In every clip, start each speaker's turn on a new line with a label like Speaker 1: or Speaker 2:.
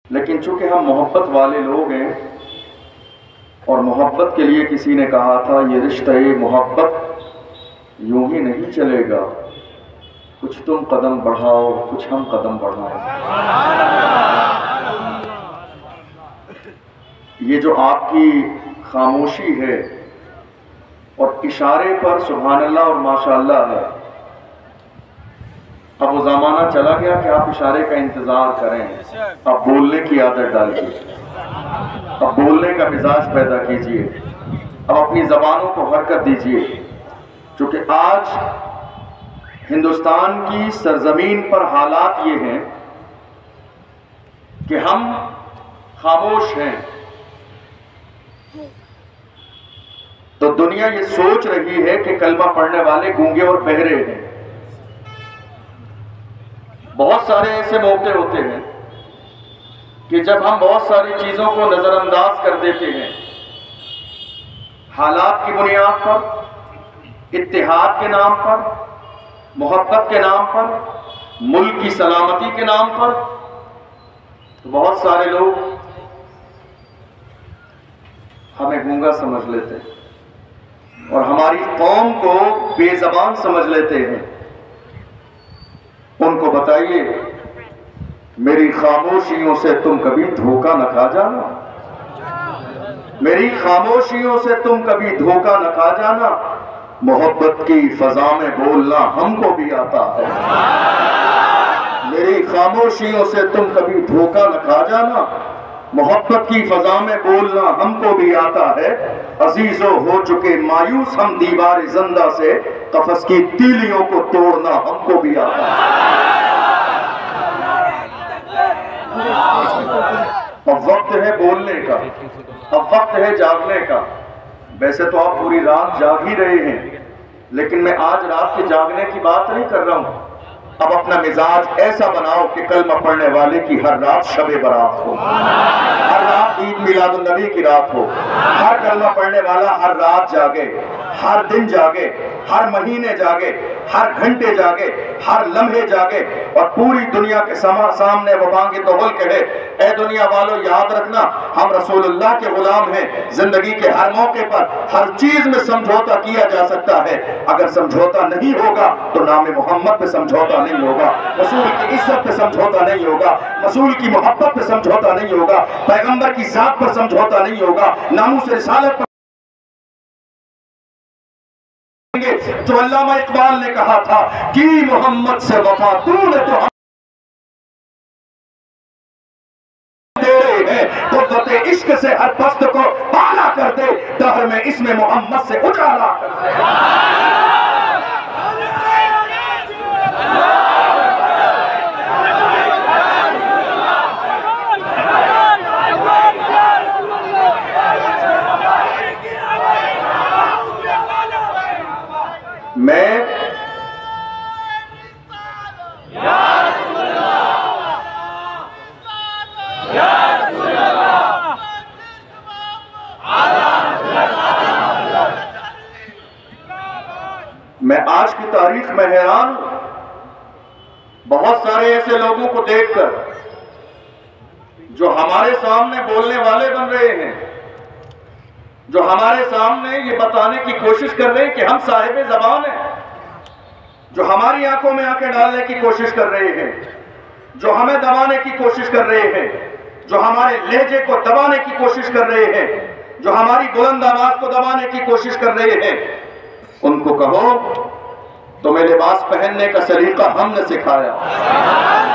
Speaker 1: لیکن چونکہ ہم محبت والے لوگ ہیں اور محبت کے لیے کسی نے کہا تھا یہ رشتہ محبت یوں ہی نہیں چلے گا، کچھ تم قدم بڑھاؤ کچھ ہم قدم بڑھائیں۔ یہ جو آپ کی خاموشی ہے اور اشارے پر سبحان اللہ اور ماشاءاللہ ہے، اب وہ زمانہ چلا گیا کہ آپ اشارے کا انتظار کریں، اب بولنے کی عادت ڈالیے، اب بولنے کا مزاج پیدا کیجئے، اب اپنی زبانوں کو حرکت دیجئے، چونکہ آج ہندوستان کی سرزمین پر حالات یہ ہیں کہ ہم خاموش ہیں تو دنیا یہ سوچ رہی ہے کہ کلمہ پڑھنے والے گونگے اور بہرے ہیں۔ بہت سارے ایسے موقع ہوتے ہیں کہ جب ہم بہت ساری چیزوں کو نظر انداز کر دیتے ہیں، حالات کی بنیاد پر، اتحاد کے نام پر، محبت کے نام پر، ملک کی سلامتی کے نام پر، تو بہت سارے لوگ ہمیں گونگا سمجھ لیتے ہیں اور ہماری قوم کو بے زبان سمجھ لیتے ہیں۔ ان کو بتائیے میری خاموشیوں سے تم کبھی دھوکہ نہ کھا جانا، میری خاموشیوں سے تم کبھی دھوکہ نہ کھا جانا، محبت کی فضا میں بولنا ہم کو بھی آتا ہے، میری خاموشیوں سے تم کبھی دھوکہ نہ کھا جانا، محبت کی فضا میں بولنا ہم کو بھی آتا ہے، عزیزوں ہو چکے مایوس ہم دیوار زندہ سے، قفس کی تیلیوں کو توڑنا ہم کو بھی آتا ہے۔ اب وقت ہے بولنے کا، اب وقت ہے جاگنے کا۔ ویسے تو آپ پوری رات جاگ ہی رہے ہیں، لیکن میں آج رات کے جاگنے کی بات نہیں کر رہا ہوں۔ اب اپنا مزاج ایسا بناؤ کہ کلمہ پڑھنے والے کی ہر رات شب برات ہو، ہر رات عید میلاد النبی کی رات ہو، ہر کلمہ پڑھنے والا ہر رات جاگے، ہر دن جاگے، ہر مہینے جاگے، ہر گھنٹے جاگے، ہر لمحے جاگے، اور پوری دنیا کے سامنے وہ بانگے توغل کہے اے دنیا والو یاد رکھنا ہم رسول اللہ کے غلام ہیں۔ زندگی کے ہر موقع پر ہر چیز میں سمجھوتا کیا جا سکتا ہے، اگر سمجھوتا نہیں ہوگا تو نام محمد پہ سمجھوتا نہیں ہوگا، رسول کی عزت پہ سمجھوتا نہیں ہوگا، رسول کی محبت پہ سمجھوتا نہیں ہوگا، پیغمبر کی ذات پر سمجھوتا نہیں ہوگا، ناموس رسالت پر جو علامہ اقبال نے کہا تھا کہ محمد سے وفا تو نے تو ہم تیرے ہیں، قوت عشق سے ہر پست کو پالا کر دے، دہر میں اس میں محمد سے اجالا کر دے۔ میں آج کی تاریخ میں حیران ہوں، بہت سارے ایسے لوگوں کو دیکھ کر جو ہمارے سامنے بولنے والے بن رہے ہیں، جو ہمارے سامنے یہ بتانے کی کوشش کر رہے ہیں کہ ہم صاحب زبان ہیں، جو ہماری آنکھوں میں آنکھیں ڈالنے کی کوشش کر رہے ہیں، جو ہمیں دبانے کی کوشش کر رہے ہیں، جو ہمارے لہجے کو دبانے کی کوشش کر رہے ہیں، جو ہماری بلند آواز کو دبانے کی کوشش کر رہے ہیں، ان کو کہو تمہیں لباس پہننے کا سلیقہ ہم نے سکھایا،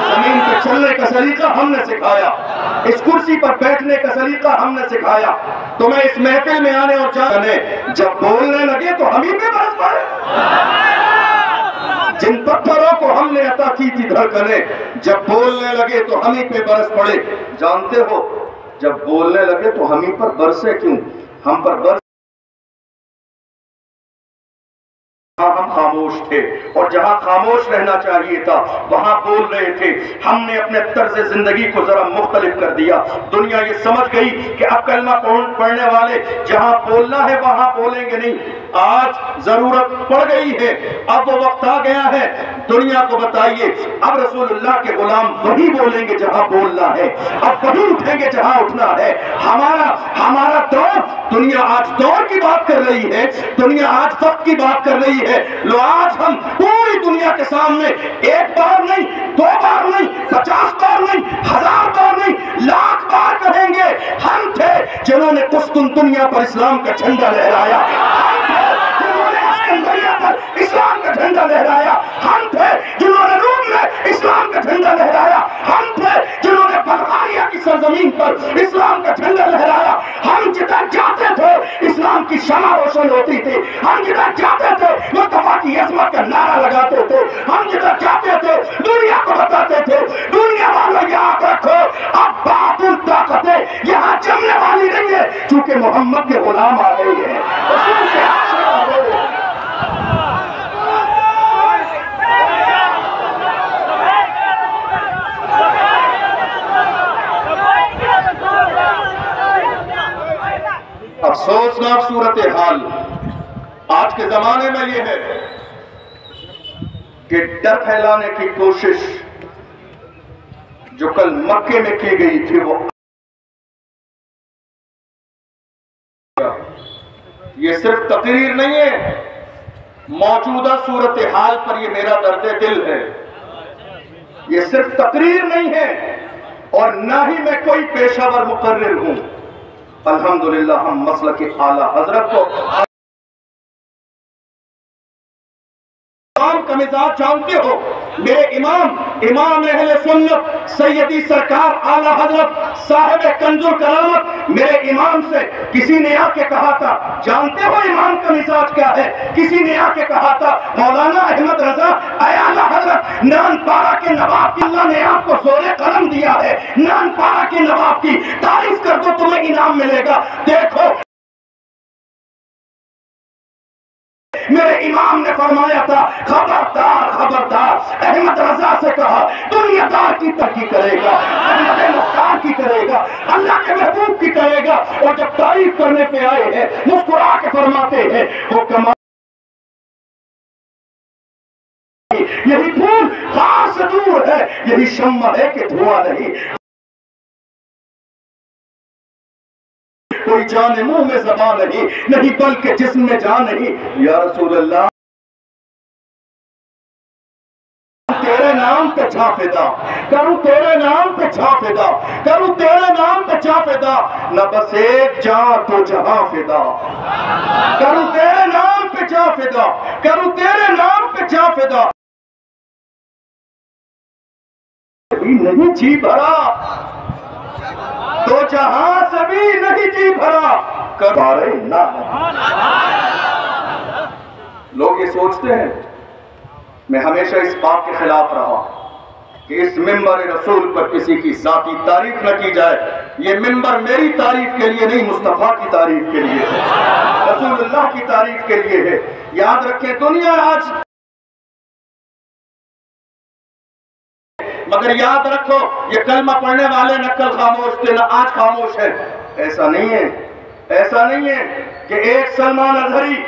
Speaker 1: زمین پہ چلنے کا سلیقہ ہم نے سکھایا، اس کرسی پر بیٹھنے کا سلیقہ ہم نے سکھایا، تمہیں اس محفل میں آنے اور جانے، جب بولنے لگے تو ہم ہی پہ برس پڑے۔ جن پتھروں کو ہم نے عطا کی تھی دھڑکنیں، جب بولنے لگے تو ہم ہی پہ برس پڑے۔ جانتے ہو جب بولنے لگے تو ہم ہی پر برسے کیوں؟ ہم پر برس ہم خاموش تھے اور جہاں خاموش رہنا چاہیے تھا وہاں بول رہے تھے. ہم نے اپنے طرز زندگی کو ذرا مختلف کر دیا. دنیا یہ سمجھ گئی کہ اب کلمہ پڑھنے والے جہاں بولنا ہے وہاں بولیں گے نہیں. آج ضرورت پڑ گئی ہے, اب وہ وقت آ گیا ہے. دنیا کو بتائیے اب رسول اللہ کے غلام وہی بولیں گے جہاں بولنا ہے, اب وہی اٹھیں گے جہاں اٹھنا ہے. ہمارا دور, دنیا آج دور کی بات کر رہی ہے, دنیا آج وقت کی بات کر رہی ہے. لو آج ہم پوری دنیا کے سامنے ایک بار نہیں, دو بار نہیں, 50 بار نہیں, 1000 بار نہیں, لاکھ بار کہیں گے ہم تھے جنہوں نے قسطنطنیہ پر اسلام کا جھنڈا لہرایا, ہم تھے جنہوں نے اسکندریہ پر اسلام کا جھنڈا لہرایا, ہم تھے جنہوں نے روم میں اسلام کا جھنڈا لہرایا, ہم تھے جنہوں نے بلغاریہ کی سرزمین پر اسلام کا جھنڈا لہرایا. ہم جدھر جاتے تھے اسلام کی شمع روشن ہوتی تھی, ہم جدھر جاتے تھے مصطفیٰ کی عظمت کا نعرہ لگاتے تھے, ہم جدھر جاتے تھے دنیا کو بتاتے تھے دنیا والوں یاد رکھو اب باطل طاقتیں یہاں جمنے والی نہیں ہے, چونکہ محمد کے غلام آ گئے ہیں, رسول کے عاشق آ گئے ہیں. افسوسناک صورتحال آج کے زمانے میں یہ ہے کہ ڈر پھیلانے کی کوشش جو کل مکے میں کی گئی تھی وہ یہ صرف تقریر نہیں ہے, موجودہ صورتحال پر یہ میرا درد دل ہے. یہ صرف تقریر نہیں ہے اور نہ ہی میں کوئی پیشہ ور مقرر ہوں. الحمدللہ ہم مسلک اعلیٰ حضرت کو کا مزاج جانتے ہو. میرے امام اہل سنت سیدی سرکار اعلیٰ حضرت صاحب کنز الکرامت میرے امام سے کسی نے آ کے کہا تھا, جانتے ہو امام کا مزاج کیا ہے, کسی نے آ کے کہا تھا مولانا احمد رضا اے اعلیٰ حضرت نان پارا کے نواب کی اللہ نے آپ کو زور قلم دیا ہے, نان پارا کے نواب کی تعریف کر دو تمہیں انعام ملے گا. دیکھو میرے امام نے فرمایا تھا خبردار خبردار, احمد رضا سے کہا دنیا دار کی ترقی کرے گا, احمد مختار کی کرے گا, اللہ کے محبوب کی کرے گا. اور جب تعریف کرنے پہ آئے ہیں مسکرا کے فرماتے ہیں وہ کمال یہی پھول خار سے دور ہے, یہی شمع ہے کہ دھواں نہیں, کوئی جان منہ میں زبان نہیں بلکہ جسم میں جان نہیں. یا رسول اللہ تیرے نام پہ چھا فدا کروں, تیرے نام پہ چھا فدا کروں, تیرے نام پہ چھا فدا, نہ بس ایک جان تو جہاں فدا کروں, تیرے نام پہ چھا فدا کروں, تیرے نام پہ چھا فدا. نہیں جی بھرا تو جہاں سے بھی نہیں جی بھرا کرارے نہ. لوگ یہ سوچتے ہیں, میں ہمیشہ اس بات کے خلاف رہا کہ اس ممبر رسول پر کسی کی ذاتی تعریف نہ کی جائے. یہ ممبر میری تعریف کے لیے نہیں, مصطفیٰ کی تعریف کے لیے ہے, رسول اللہ کی تعریف کے لیے ہے. یاد رکھیں دنیا آج, مگر یاد رکھو یہ کلمہ پڑھنے والے نہ کل خاموش تھے نہ آج خاموش ہے. ایسا نہیں ہے, ایسا نہیں ہے کہ ایک سلمان اظہری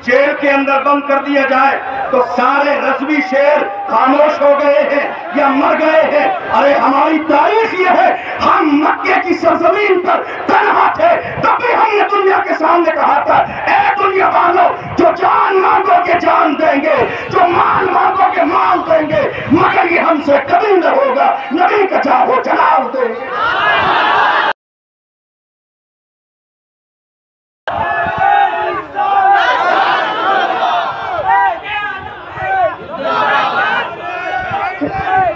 Speaker 1: جیل کے اندر بند کر دیا جائے تو سارے رضوی شیر خاموش ہو گئے ہیں یا مر گئے ہیں. ارے ہماری تاریخ یہ ہے ہم مکے کی سرزمین پر تنہا تھے, تب بھی ہم نے دنیا کے سامنے کہا تھا اے دنیا والوں جو جان مانگو گے جان دیں گے, جو مال مانگو گے مال دیں گے, مگر یہ ہم سے کبھی نہ ہوگا, نبی کا چاہو جلال دیں گے.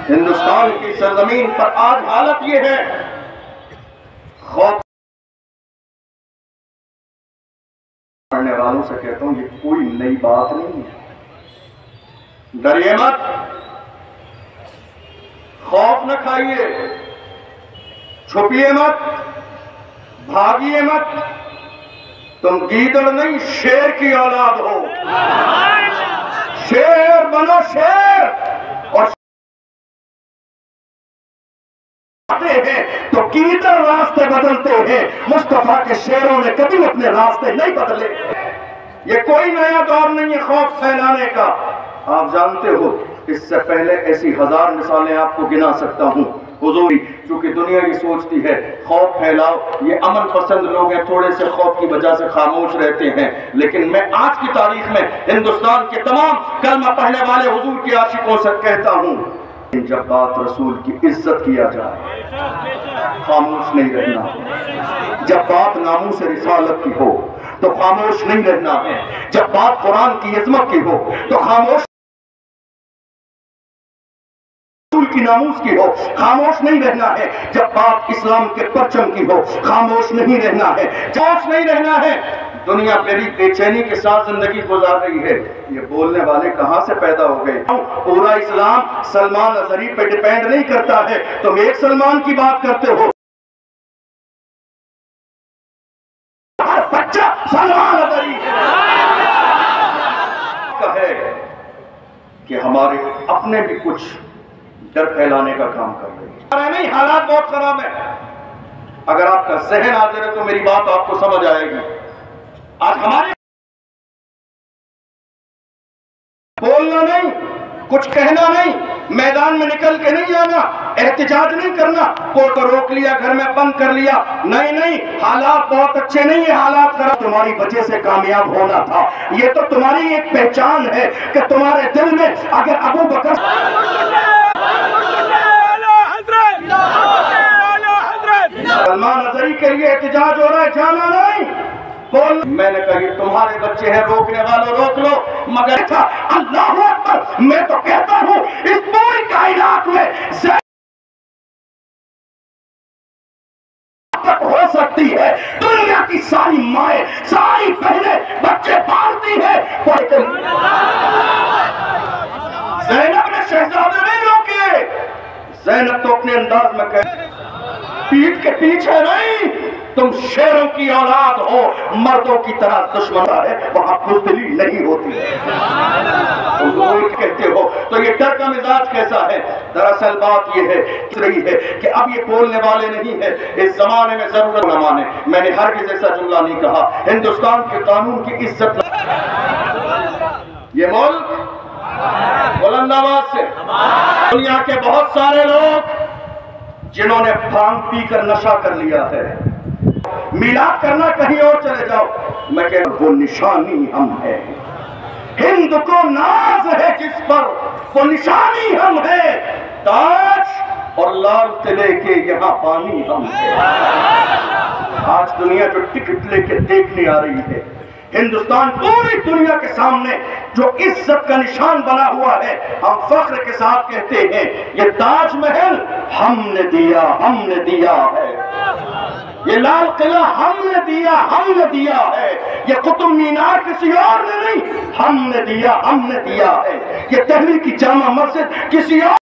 Speaker 1: ہندوستان کی سرزمین پر آج حالت یہ ہے, خوف پڑھنے والوں سے کہتا ہوں یہ کوئی نئی بات نہیں ہے. ڈریے مت, خوف نہ کھائیے, چھپیے مت, بھاگیے مت. تم گیدڑ نہیں شیر کی اولاد ہو. شیر بنو شیر، اور ہیں تو کدھر راستے بدلتے ہیں، مصطفیٰ کے شیروں نے کبھی اپنے راستے نہیں بدلے۔ یہ کوئی نیا دور نہیں ہے خوف پھیلانے کا، آپ جانتے ہو اس سے پہلے ایسی ہزار مثالیں آپ کو گنا سکتا ہوں۔ حضور چونکہ دنیا یہ سوچتی ہے خوف پھیلاؤ، یہ امن پسند لوگ ہیں، تھوڑے سے خوف کی وجہ سے خاموش رہتے ہیں، لیکن میں آج کی تاریخ میں ہندوستان کے تمام کلمہ پڑھنے والے حضور کے عاشقوں سے کہتا ہوں، جب بات رسول کی عزت کیا جائے خاموش نہیں رہنا، جب بات ناموس رسالت کی ہو تو خاموش نہیں رہنا ہے، جب بات قرآن کی عظمت کی ہو تو خاموش کی ناموس کی ہو خاموش نہیں رہنا ہے، جب بات اسلام کے پرچم کی ہو خاموش نہیں رہنا ہے، خاموش نہیں رہنا ہے۔ دنیا بڑی بے چینی کے ساتھ زندگی گزار رہی ہے، یہ بولنے والے کہاں سے پیدا ہو گئے؟ پورا اسلام سلمان اظہری پہ ڈیپینڈ نہیں کرتا ہے، تم ایک سلمان کی بات کرتے ہو، ہر بچہ سلمان اظہری ہے کہ ہمارے اپنے بھی کچھ ڈر پھیلانے کا کام کر رہے ہیں۔ نہیں، حالات بہت خراب ہیں، اگر آپ کا ذہن حاضر ہے تو میری بات آپ کو سمجھ آئے گی۔ آج ہمارے بولنا نہیں، کچھ کہنا نہیں، میدان میں نکل کے نہیں جانا، احتجاج نہیں کرنا، کورٹ کو روک لیا، گھر میں بند کر لیا، نہیں، حالات بہت اچھے نہیں ہیں، حالات خراب، تمہاری وجہ سے کامیاب ہونا تھا، یہ تو تمہاری ایک پہچان ہے کہ تمہارے دل میں اگر ابو بکر سلمان اظہری کے لیے احتجاج ہو رہا ہے، جانا نہیں، بول۔ میں نے کہا یہ تمہارے بچے ہیں، روکنے والوں روک لو، مگر اللہ اکبر، میں تو کہتا ہوں اس پوری کائنات میں ہو سکتی ہے، دنیا کی ساری مائیں ساری بہنیں بچے پالتی ہیں، زینب نے شہزادے نہیں روکے، زینب تو اپنے انداز میں کہے پیٹ کے پیچھے نہیں، تم شیروں کی اولاد ہو، مردوں کی طرح دشمن ہے، وہاں بزدلی نہیں ہوتی ہے، حضور کہتے ہو تو یہ ڈر کا مزاج کیسا ہے؟ دراصل بات یہ ہے کہ اب یہ بولنے والے نہیں ہے، اس زمانے میں ضرورت نہ مانے، میں نے ہرگز ایسا جملہ نہیں کہا، ہندوستان کے قانون کی عزت یہ ملک بلند آواز سے، دنیا کے بہت سارے لوگ جنہوں نے بھانگ پی کر نشہ کر لیا ہے، میلاد کرنا کہیں اور چلے جاؤ، میں کہہ رہا ہوں وہ نشانی ہم ہیں، ہند کو ناز ہے جس پر وہ نشانی ہم ہیں، تاج اور لال قلعے کے یہاں پانی ہم ہیں۔ آج دنیا جو ٹکٹ لے کے دیکھنے آ رہی ہے، ہندوستان پوری دنیا کے سامنے جو عزت کا نشان بنا ہوا ہے، ہم فخر کے ساتھ کہتے ہیں یہ تاج محل ہم نے دیا ہے، یہ لال قلعہ ہم نے دیا ہے، یہ قطب مینار کسی اور نے نہیں، ہم نے دیا ہے، یہ دہلی کی جامع مسجد کسی اور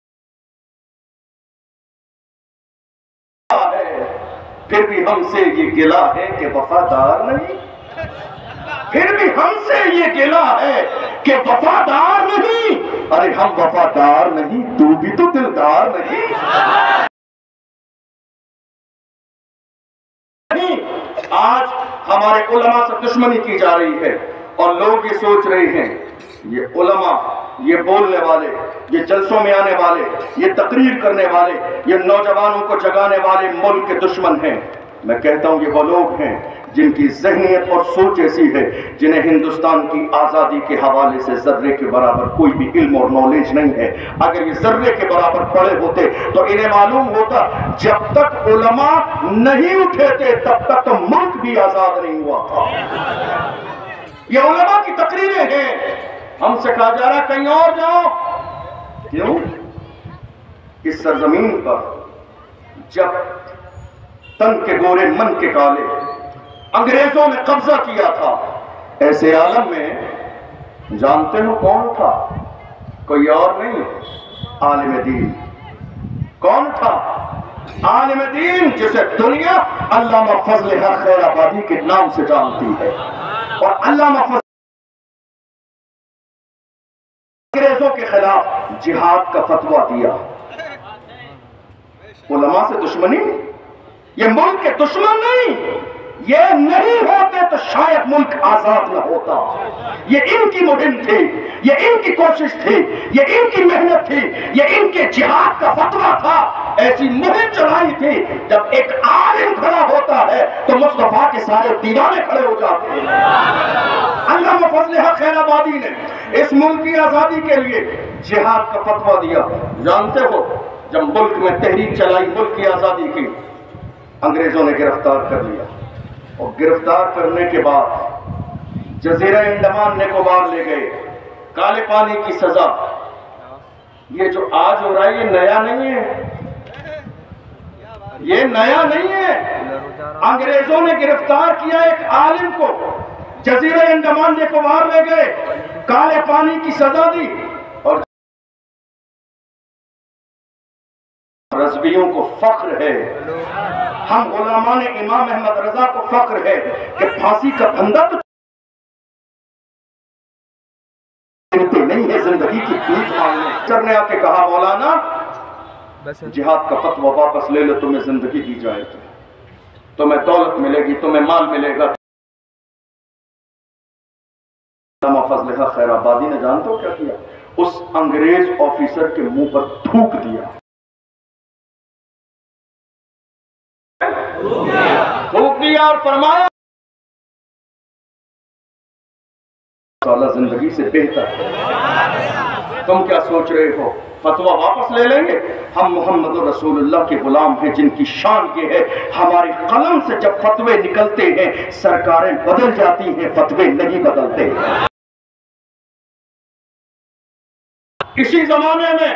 Speaker 1: ہے، پھر بھی ہم سے یہ گلہ ہے کہ وفادار نہیں، پھر بھی ہم سے یہ گلہ ہے کہ وفادار نہیں، ارے ہم وفادار نہیں، تو بھی تو دلدار نہیں، آج ہمارے علماء سے دشمنی کی جا رہی ہے اور لوگ یہ سوچ رہے ہیں یہ علماء، یہ بولنے والے، یہ جلسوں میں آنے والے، یہ تقریر کرنے والے، یہ نوجوانوں کو جگانے والے ملک کے دشمن ہیں۔ میں کہتا ہوں یہ وہ لوگ ہیں جن کی ذہنیت اور سوچ ایسی ہے جنہیں ہندوستان کی آزادی کے حوالے سے ذرے کے برابر کوئی بھی علم اور نالج نہیں ہے۔ اگر یہ ذرے کے برابر پڑے ہوتے تو انہیں معلوم ہوتا جب تک علماء نہیں اٹھے تھے تب تک تو ملک بھی آزاد نہیں ہوا تھا۔ یہ علماء کی تقریریں ہیں، ہم سے کہا جا رہا کہیں اور جاؤ، کیوں؟ اس سرزمین پر جب تن کے گورے من کے کالے انگریزوں نے قبضہ کیا تھا، ایسے عالم میں جانتے ہو کون تھا؟ کوئی اور نہیں، عالم دین۔ کون تھا؟ عالم دین جسے دنیا علامہ فضل حق خیر آبادی کے نام سے جانتی ہے، اور علامہ فضل انگریزوں کے خلاف جہاد کا فتویٰ دیا. علماء سے دشمنی، یہ ملک کے دشمن نہیں، یہ نہیں ہوتے تو شاید ملک آزاد نہ ہوتا. یہ ان کی مہم تھی، یہ ان کی کوشش تھی، یہ ان کی محنت تھی، یہ ان کے جہاد کا فتویٰ تھا. ایسی مہم چلائی تھی جب ایک عالم کھڑا ہوتا ہے تو مصطفیٰ کے سارے دیوانے کھڑے ہو جاتے ہیں. علامہ فضل حق خیر آبادی نے اس ملک کی آزادی کے لیے جہاد کا فتویٰ دیا. جانتے ہو جب ملک میں تحریک چلائی ملک کی آزادی کی، انگریزوں نے گرفتار کر لیا، اور گرفتار کرنے کے بعد جزیرہ انڈمان نکوبار لے گئے. کالے پانی کی سزا. یہ جو آج ہو رہا ہے یہ نیا نہیں ہے، یہ نیا نہیں ہے. انگریزوں نے گرفتار کیا ایک عالم کو، جزیرہ انڈمان نکوبار لے گئے، کالے پانی کی سزا دی، اور رضویوں کو فخر ہے، ہم غلامان امام احمد رضا کو فخر ہے کہ پھانسی کا پھندا تو نہیں ہے زندگی کی بھیک مانگنے. سر نے آ کے کہا مولانا جہاد کا فتویٰ واپس لے لو، تمہیں زندگی دی جائے گی، تمہیں دولت ملے گی، تمہیں مال ملے گا. علامہ فضل حق خیر آبادی نے جانتے ہو کیا کیا؟ اس انگریز آفیسر کے منہ پر تھوک دیا. تھوک دیا اور فرمایا اللہ زندگی سے بہتر ہے. تم کیا سوچ رہے ہو فتویٰ واپس لے لیں گے؟ ہم محمد رسول اللہ کے غلام ہیں جن کی شان یہ ہے ہماری قلم سے جب فتوے نکلتے ہیں سرکاریں بدل جاتی ہیں، فتوے نہیں بدلتے. اسی زمانے میں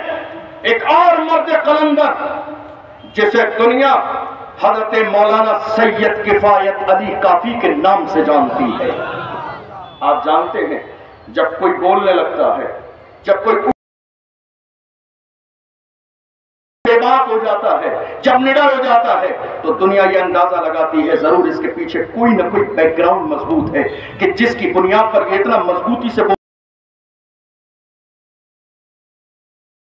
Speaker 1: ایک اور مرد قلندر جسے دنیا حضرت مولانا سید کفایت علی کافی کے نام سے جانتی ہے. آپ جانتے ہیں جب کوئی بولنے لگتا ہے، جب کوئی بے بات ہو جاتا ہے، جب نڈر ہو جاتا ہے تو دنیا یہ اندازہ لگاتی ہے ضرور اس کے پیچھے کوئی نہ کوئی بیک گراؤنڈ مضبوط ہے کہ جس کی بنیاد پر یہ اتنا مضبوطی سے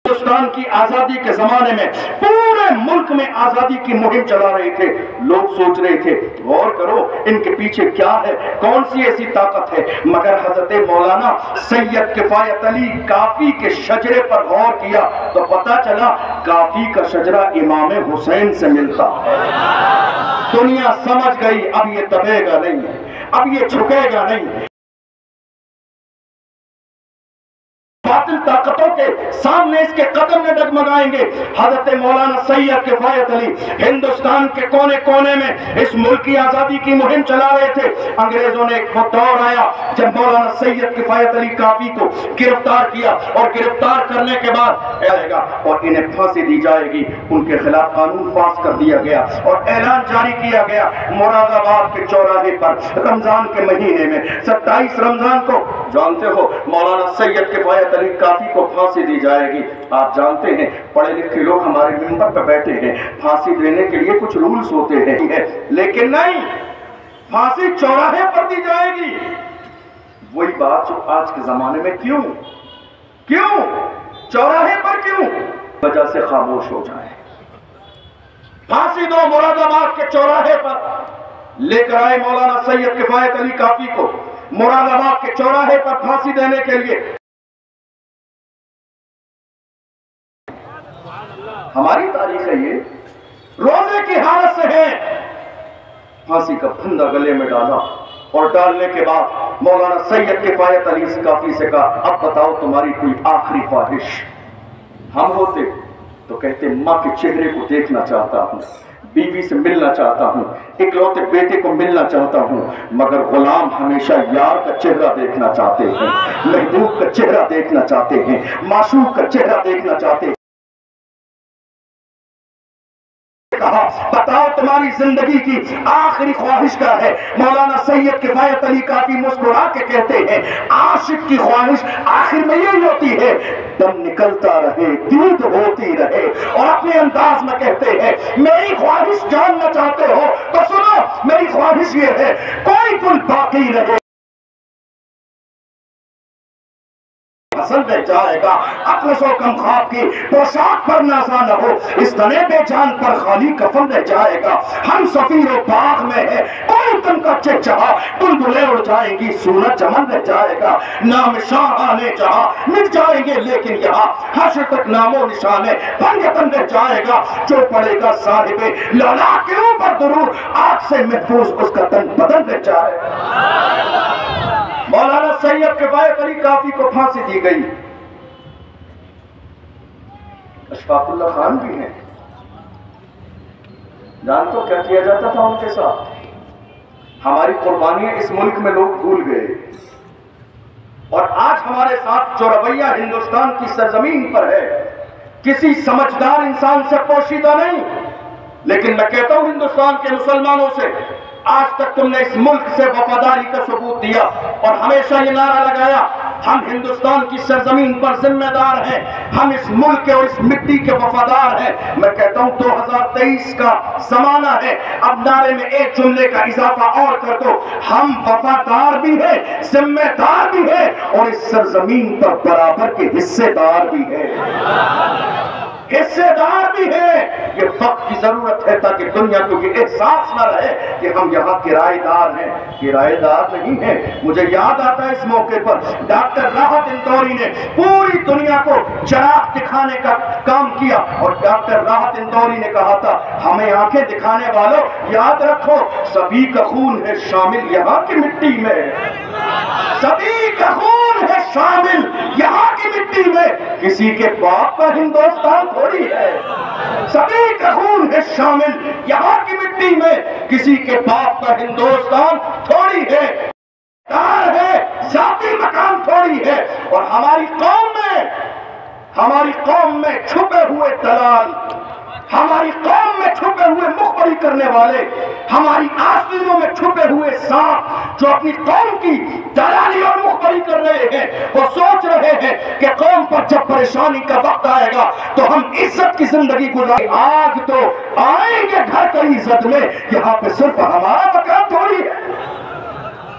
Speaker 1: ہندوستان کی آزادی کے زمانے میں پورے ملک میں آزادی کی مہم چلا رہے تھے. لوگ سوچ رہے تھے غور کرو ان کے پیچھے کیا ہے، کون سی ایسی طاقت ہے. مگر حضرت مولانا سید کفایت علی کافی کے شجرے پر غور کیا تو پتا چلا کافی کا شجرہ امام حسین سے ملتا ہے. دنیا سمجھ گئی اب یہ دبے گا نہیں، اب یہ جھکے گا نہیں. باطل طاقتوں کے سامنے اس کے قدم میں ڈگمگائیں گے. حضرت مولانا سید کفایت علی ہندوستان کے کونے کونے میں اس ملک کی آزادی کی مہم چلا رہے تھے. انگریزوں نے ایک دور آیا جب مولانا سید کفایت علی کافی کو گرفتار کیا، اور گرفتار کرنے کے بعد اور انہیں پھانسی دی جائے گی. ان کے خلاف قانون پاس کر دیا گیا اور اعلان جاری کیا گیا. مراد آباد کے چوراہے پر رمضان کے مہینے میں 27 رمضان کو جانتے ہو مولانا سید کفایت علی کافی کو پھانسی دی جائے گی. آپ جانتے ہیں پڑھے لکھے لوگ ہمارے منبر پہ بیٹھے ہیں، پھانسی دینے کے لیے کچھ رولز ہوتے ہیں، لیکن نہیں، پھانسی چوراہے پر دی جائے گی. وہی بات جو آج کے زمانے میں کیوں چوراہے پر کیوں وجہ سے خاموش ہو جائے. پھانسی دو مراد آباد کے چوراہے پر. لے کر آئے مولانا سید کفایت علی کافی کو مراد آباد کے چوراہے پر پھانسی دینے کے لیے. ہماری تاریخ ہے، یہ روزے کی حالت سے ہے. پھانسی کا پھندا گلے میں ڈالا اور ڈالنے کے بعد مولانا سید کفایت علی کافی سے کہا اب بتاؤ تمہاری کوئی آخری خواہش. ہم ہوتے تو کہتے ماں کے چہرے کو دیکھنا چاہتا ہوں، بیوی سے ملنا چاہتا ہوں، اکلوتے بیٹے کو ملنا چاہتا ہوں. مگر غلام ہمیشہ یار کا چہرہ دیکھنا چاہتے ہیں، محبوب کا چہرہ دیکھنا چاہتے ہیں، معشوق کا چہرہ دیکھنا چاہتے ہیں. بتاؤ تمہاری زندگی کی آخری خواہش کیا ہے؟ مولانا سید کفایت علی کافی مسکرا کے کہتے ہیں عاشق کی خواہش آخر میں یہی ہوتی ہے دم نکلتا رہے، دید ہوتی رہے. اور اپنے انداز میں کہتے ہیں میری خواہش جاننا چاہتے ہو تو سنو، میری خواہش یہ ہے کوئی گل باقی رہے غزل رہ جائے گا، اطلس و کم خواب کی پوشاک پر نازا نہ ہو، اس تنے بے جان پر خالی کفن رہ جائے گا۔ ہم سفیر و باغ میں ہے، کوئی تم کا چہچہا، بلبلیں اڑ جائیں گی، سورج چمن رہ جائے گا۔ نام شاہ آنے جہاں مٹ جائیں گے، لیکن یہاں حشر تک نام و نشانے پنجتن رہ جائے گا۔ جو پڑے گا صاحب لالا کے اوپر درود، آگ سے محفوظ اس کا تن بدن رہ جائے گا۔ مولانا سید کفایت علی کافی کو پھانسی دی گئی، اشفاق اللہ خان بھی ہیں، جان تو کیا کیا جاتا تھا ان کے ساتھ؟ ہماری قربانیاں اس ملک میں لوگ بھول گئے، اور آج ہمارے ساتھ جو رویہ ہندوستان کی سرزمین پر ہے کسی سمجھدار انسان سے پوشیدہ نہیں، لیکن میں کہتا ہوں ہندوستان کے مسلمانوں سے، آج تک تم نے اس ملک سے وفاداری کا ثبوت دیا اور ہمیشہ یہ نعرہ لگایا ہم ہندوستان کی سرزمین پر ذمہ دار ہیں، ہم اس ملک اور اس مٹی کے وفادار ہیں۔ میں کہتا ہوں 2023 کا زمانہ ہے، اب نعرے میں ایک جملے کا اضافہ اور کر دو، ہم وفادار بھی ہیں، ذمہ دار بھی ہیں، اور اس سرزمین پر برابر کے حصے دار بھی ہیں، حصے دار بھی ہے۔ یہ وقت کی ضرورت ہے تاکہ دنیا کو یہ احساس نہ رہے کہ ہم یہاں کرایہ دار ہیں، کرایہ دار نہیں ہیں۔ مجھے یاد آتا ہے اس موقع پر ڈاکٹر راحت اندوری نے پوری دنیا کو چراغ دکھانے کا کام کیا، اور ڈاکٹر راحت اندوری نے کہا تھا ہمیں آنکھیں دکھانے والوں یاد رکھو سبھی کا خون ہے شامل یہاں کی مٹی میں، سبھی کا خون ہے شامل یہاں کی مٹی میں، کسی کے باپ کا ہندوستان تھوڑی ہے، سبھی کا خون ہے شامل یہاں کی مٹی میں، کسی کے باپ کا ہندوستان تھوڑی ہے، دار ہے ذاتی مکان تھوڑی ہے۔ اور ہماری قوم میں چھپے ہوئے دلال، ہماری قوم میں چھپے ہوئے مخبری کرنے والے، ہماری آستینوں میں چھپے ہوئے سانپ جو اپنی قوم کی دلالی اور مخبری کر رہے ہیں، وہ سوچ رہے ہیں کہ قوم پر جب پریشانی کا وقت آئے گا تو ہم عزت کی زندگی گزاریں۔ آگ تو آئیں گے گھر کی عزت میں، یہاں پہ صرف ہمارا مکان تھوڑی ہے،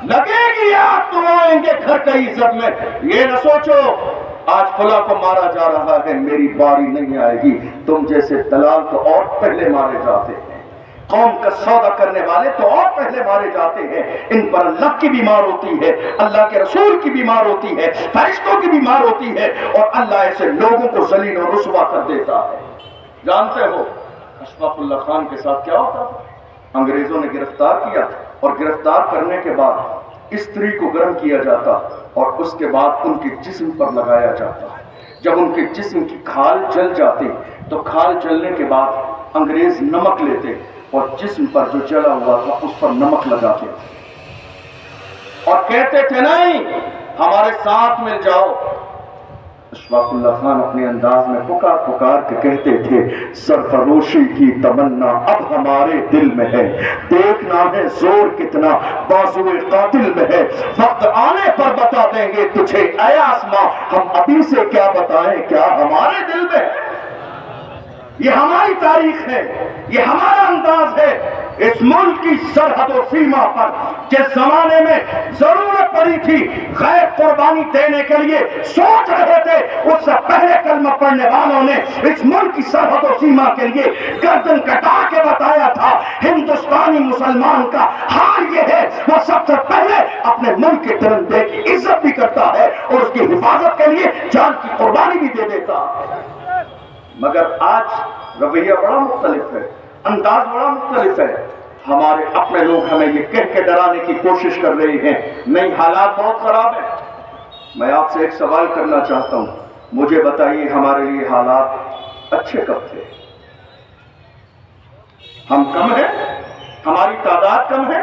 Speaker 1: لگے گی آگ تو آئیں گے گھر کی عزت میں۔ یہ نہ سوچو آج فلاں کو مارا جا رہا ہے میری باری نہیں آئے گی، تم جیسے دلال تو اور پہلے مارے جاتے ہیں، قوم کا سودا کرنے والے تو اور پہلے مارے جاتے ہیں۔ ان پر اللہ کی بیمار ہوتی ہے، اللہ کے رسول کی بیمار ہوتی ہے، فرشتوں کی بیمار ہوتی ہے، اور اللہ ایسے لوگوں کو ذلیل اور رسوا کر دیتا ہے۔ جانتے ہو اشفاق اللہ خان کے ساتھ کیا ہوتا تھا؟ انگریزوں نے گرفتار کیا، اور گرفتار کرنے کے بعد استری کو گرم کیا جاتا اور اس کے بعد ان کے جسم پر لگایا جاتا۔ جب ان کے جسم کی کھال جل جاتی تو کھال جلنے کے بعد انگریز نمک لیتے اور جسم پر جو جلا ہوا تھا اس پر نمک لگاتے اور کہتے تھے نہیں ہمارے ساتھ مل جاؤ۔ اشفاق اللہ خان اپنے انداز میں پکار پکار کے کہتے تھے سرفروشی کی تمنا اب ہمارے دل میں ہے، دیکھنا ہے زور کتنا بازوئے قاتل میں ہے، وقت آنے پر بتا دیں گے تجھے اے آسماں، ہم ابھی سے کیا بتائیں کیا ہمارے دل میں ہے۔ یہ ہماری تاریخ ہے، یہ ہمارا انداز ہے۔ اس ملک کی سرحد و سیما پر جس زمانے میں ضرورت پڑی تھی غیر قربانی دینے کے لیے سوچ رہے تھے، اس سے پہلے کلمہ پڑھنے والوں نے اس ملک کی سرحد و سیما کے لیے گردن کٹا کے بتایا تھا۔ ہندوستانی مسلمان کا حال یہ ہے وہ سب سے پہلے اپنے ملک کے ترنگے کی عزت بھی کرتا ہے اور اس کی حفاظت کے لیے جان کی قربانی بھی دے دیتا ہے۔ مگر آج رویہ بڑا مختلف ہے، انداز بڑا مختلف ہے۔ ہمارے اپنے لوگ ہمیں یہ کہہ کے ڈرانے کی کوشش کر رہے ہیں نہیں حالات بہت خراب ہیں۔ میں آپ سے ایک سوال کرنا چاہتا ہوں، مجھے بتائیے ہمارے لیے حالات اچھے کب تھے؟ ہم کم ہیں، ہماری تعداد کم ہے،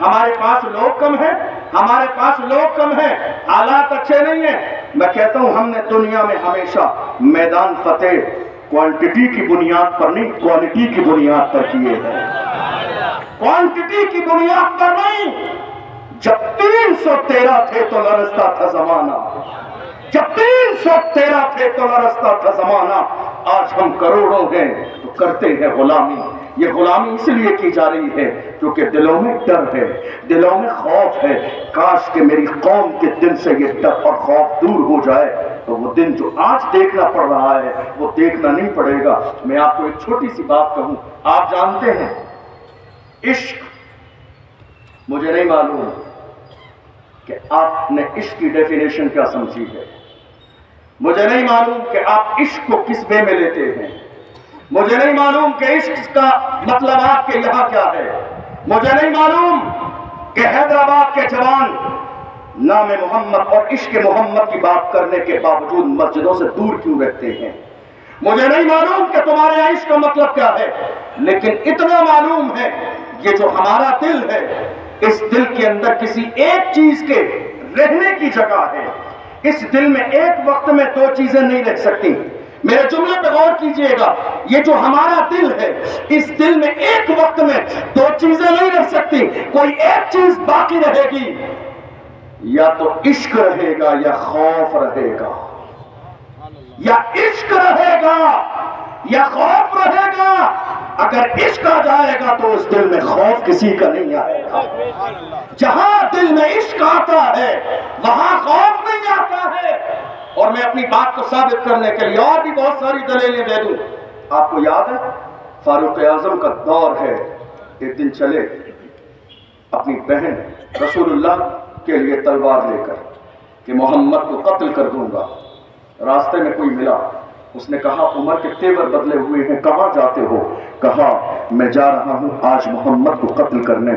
Speaker 1: ہمارے پاس لوگ کم ہیں، ہمارے پاس لوگ کم ہیں، حالات اچھے نہیں ہیں۔ میں کہتا ہوں ہم نے دنیا میں ہمیشہ میدان فتح کوانٹٹی کی بنیاد پر نہیں کوالٹی کی بنیاد پر کیے ہیں، کوانٹٹی کی بنیاد پر نہیں۔ جب 313 تھے تو لرزتا تھا زمانہ، جب 313 تھے تو لرزتا تھا زمانہ، آج ہم کروڑوں ہیں تو کرتے ہیں غلامی۔ یہ غلامی اس لیے کی جا رہی ہے کیونکہ دلوں میں ڈر ہے، دلوں میں خوف ہے۔ کاش کہ میری قوم کے دل سے یہ ڈر اور خوف دور ہو جائے تو وہ دن جو آج دیکھنا پڑ رہا ہے وہ دیکھنا نہیں پڑے گا۔ میں آپ کو ایک چھوٹی سی بات کہوں، آپ جانتے ہیں عشق، مجھے نہیں معلوم کہ آپ نے عشق کی ڈیفینیشن کیا سمجھی ہے، مجھے نہیں معلوم کہ آپ عشق کو کس وے میں لیتے ہیں، مجھے نہیں معلوم کہ عشق کا مطلب آپ کے یہاں کیا ہے، مجھے نہیں معلوم کہ حیدرآباد کے جوان نام محمد اور عشق محمد کی بات کرنے کے باوجود مسجدوں سے دور کیوں رہتے ہیں، مجھے نہیں معلوم کہ تمہارے عشق کا مطلب کیا ہے، لیکن اتنا معلوم ہے یہ جو ہمارا دل ہے، اس دل کے اندر کسی ایک چیز کے رہنے کی جگہ ہے۔ اس دل میں ایک وقت میں دو چیزیں نہیں رہ سکتی۔ میرے جملے پہ غور کیجئے گا، یہ جو ہمارا دل ہے، اس دل میں ایک وقت میں دو چیزیں نہیں رہ سکتی، کوئی ایک چیز باقی رہے گی، یا تو عشق رہے گا یا خوف رہے گا، یا عشق رہے گا یا خوف رہے گا۔ اگر عشق آ جائے گا تو اس دل میں خوف کسی کا نہیں آئے گا۔ جہاں دل میں عشق آتا ہے وہاں خوف نہیں آتا ہے۔ اور میں اپنی بات کو ثابت کرنے کے لیے اور بھی بہت ساری دلیلیں دے دوں۔ آپ کو یاد ہے فاروق اعظم کا دور ہے، ایک دن چلے اپنی بہن رسول اللہ کے لیے تلوار لے کر کہ محمد کو قتل کر دوں گا۔ راستے میں کوئی ملا، اس نے کہا عمر کے تیور بدلے ہوئے ہیں، کہاں جاتے ہو؟ کہا میں جا رہا ہوں آج محمد کو قتل کرنے۔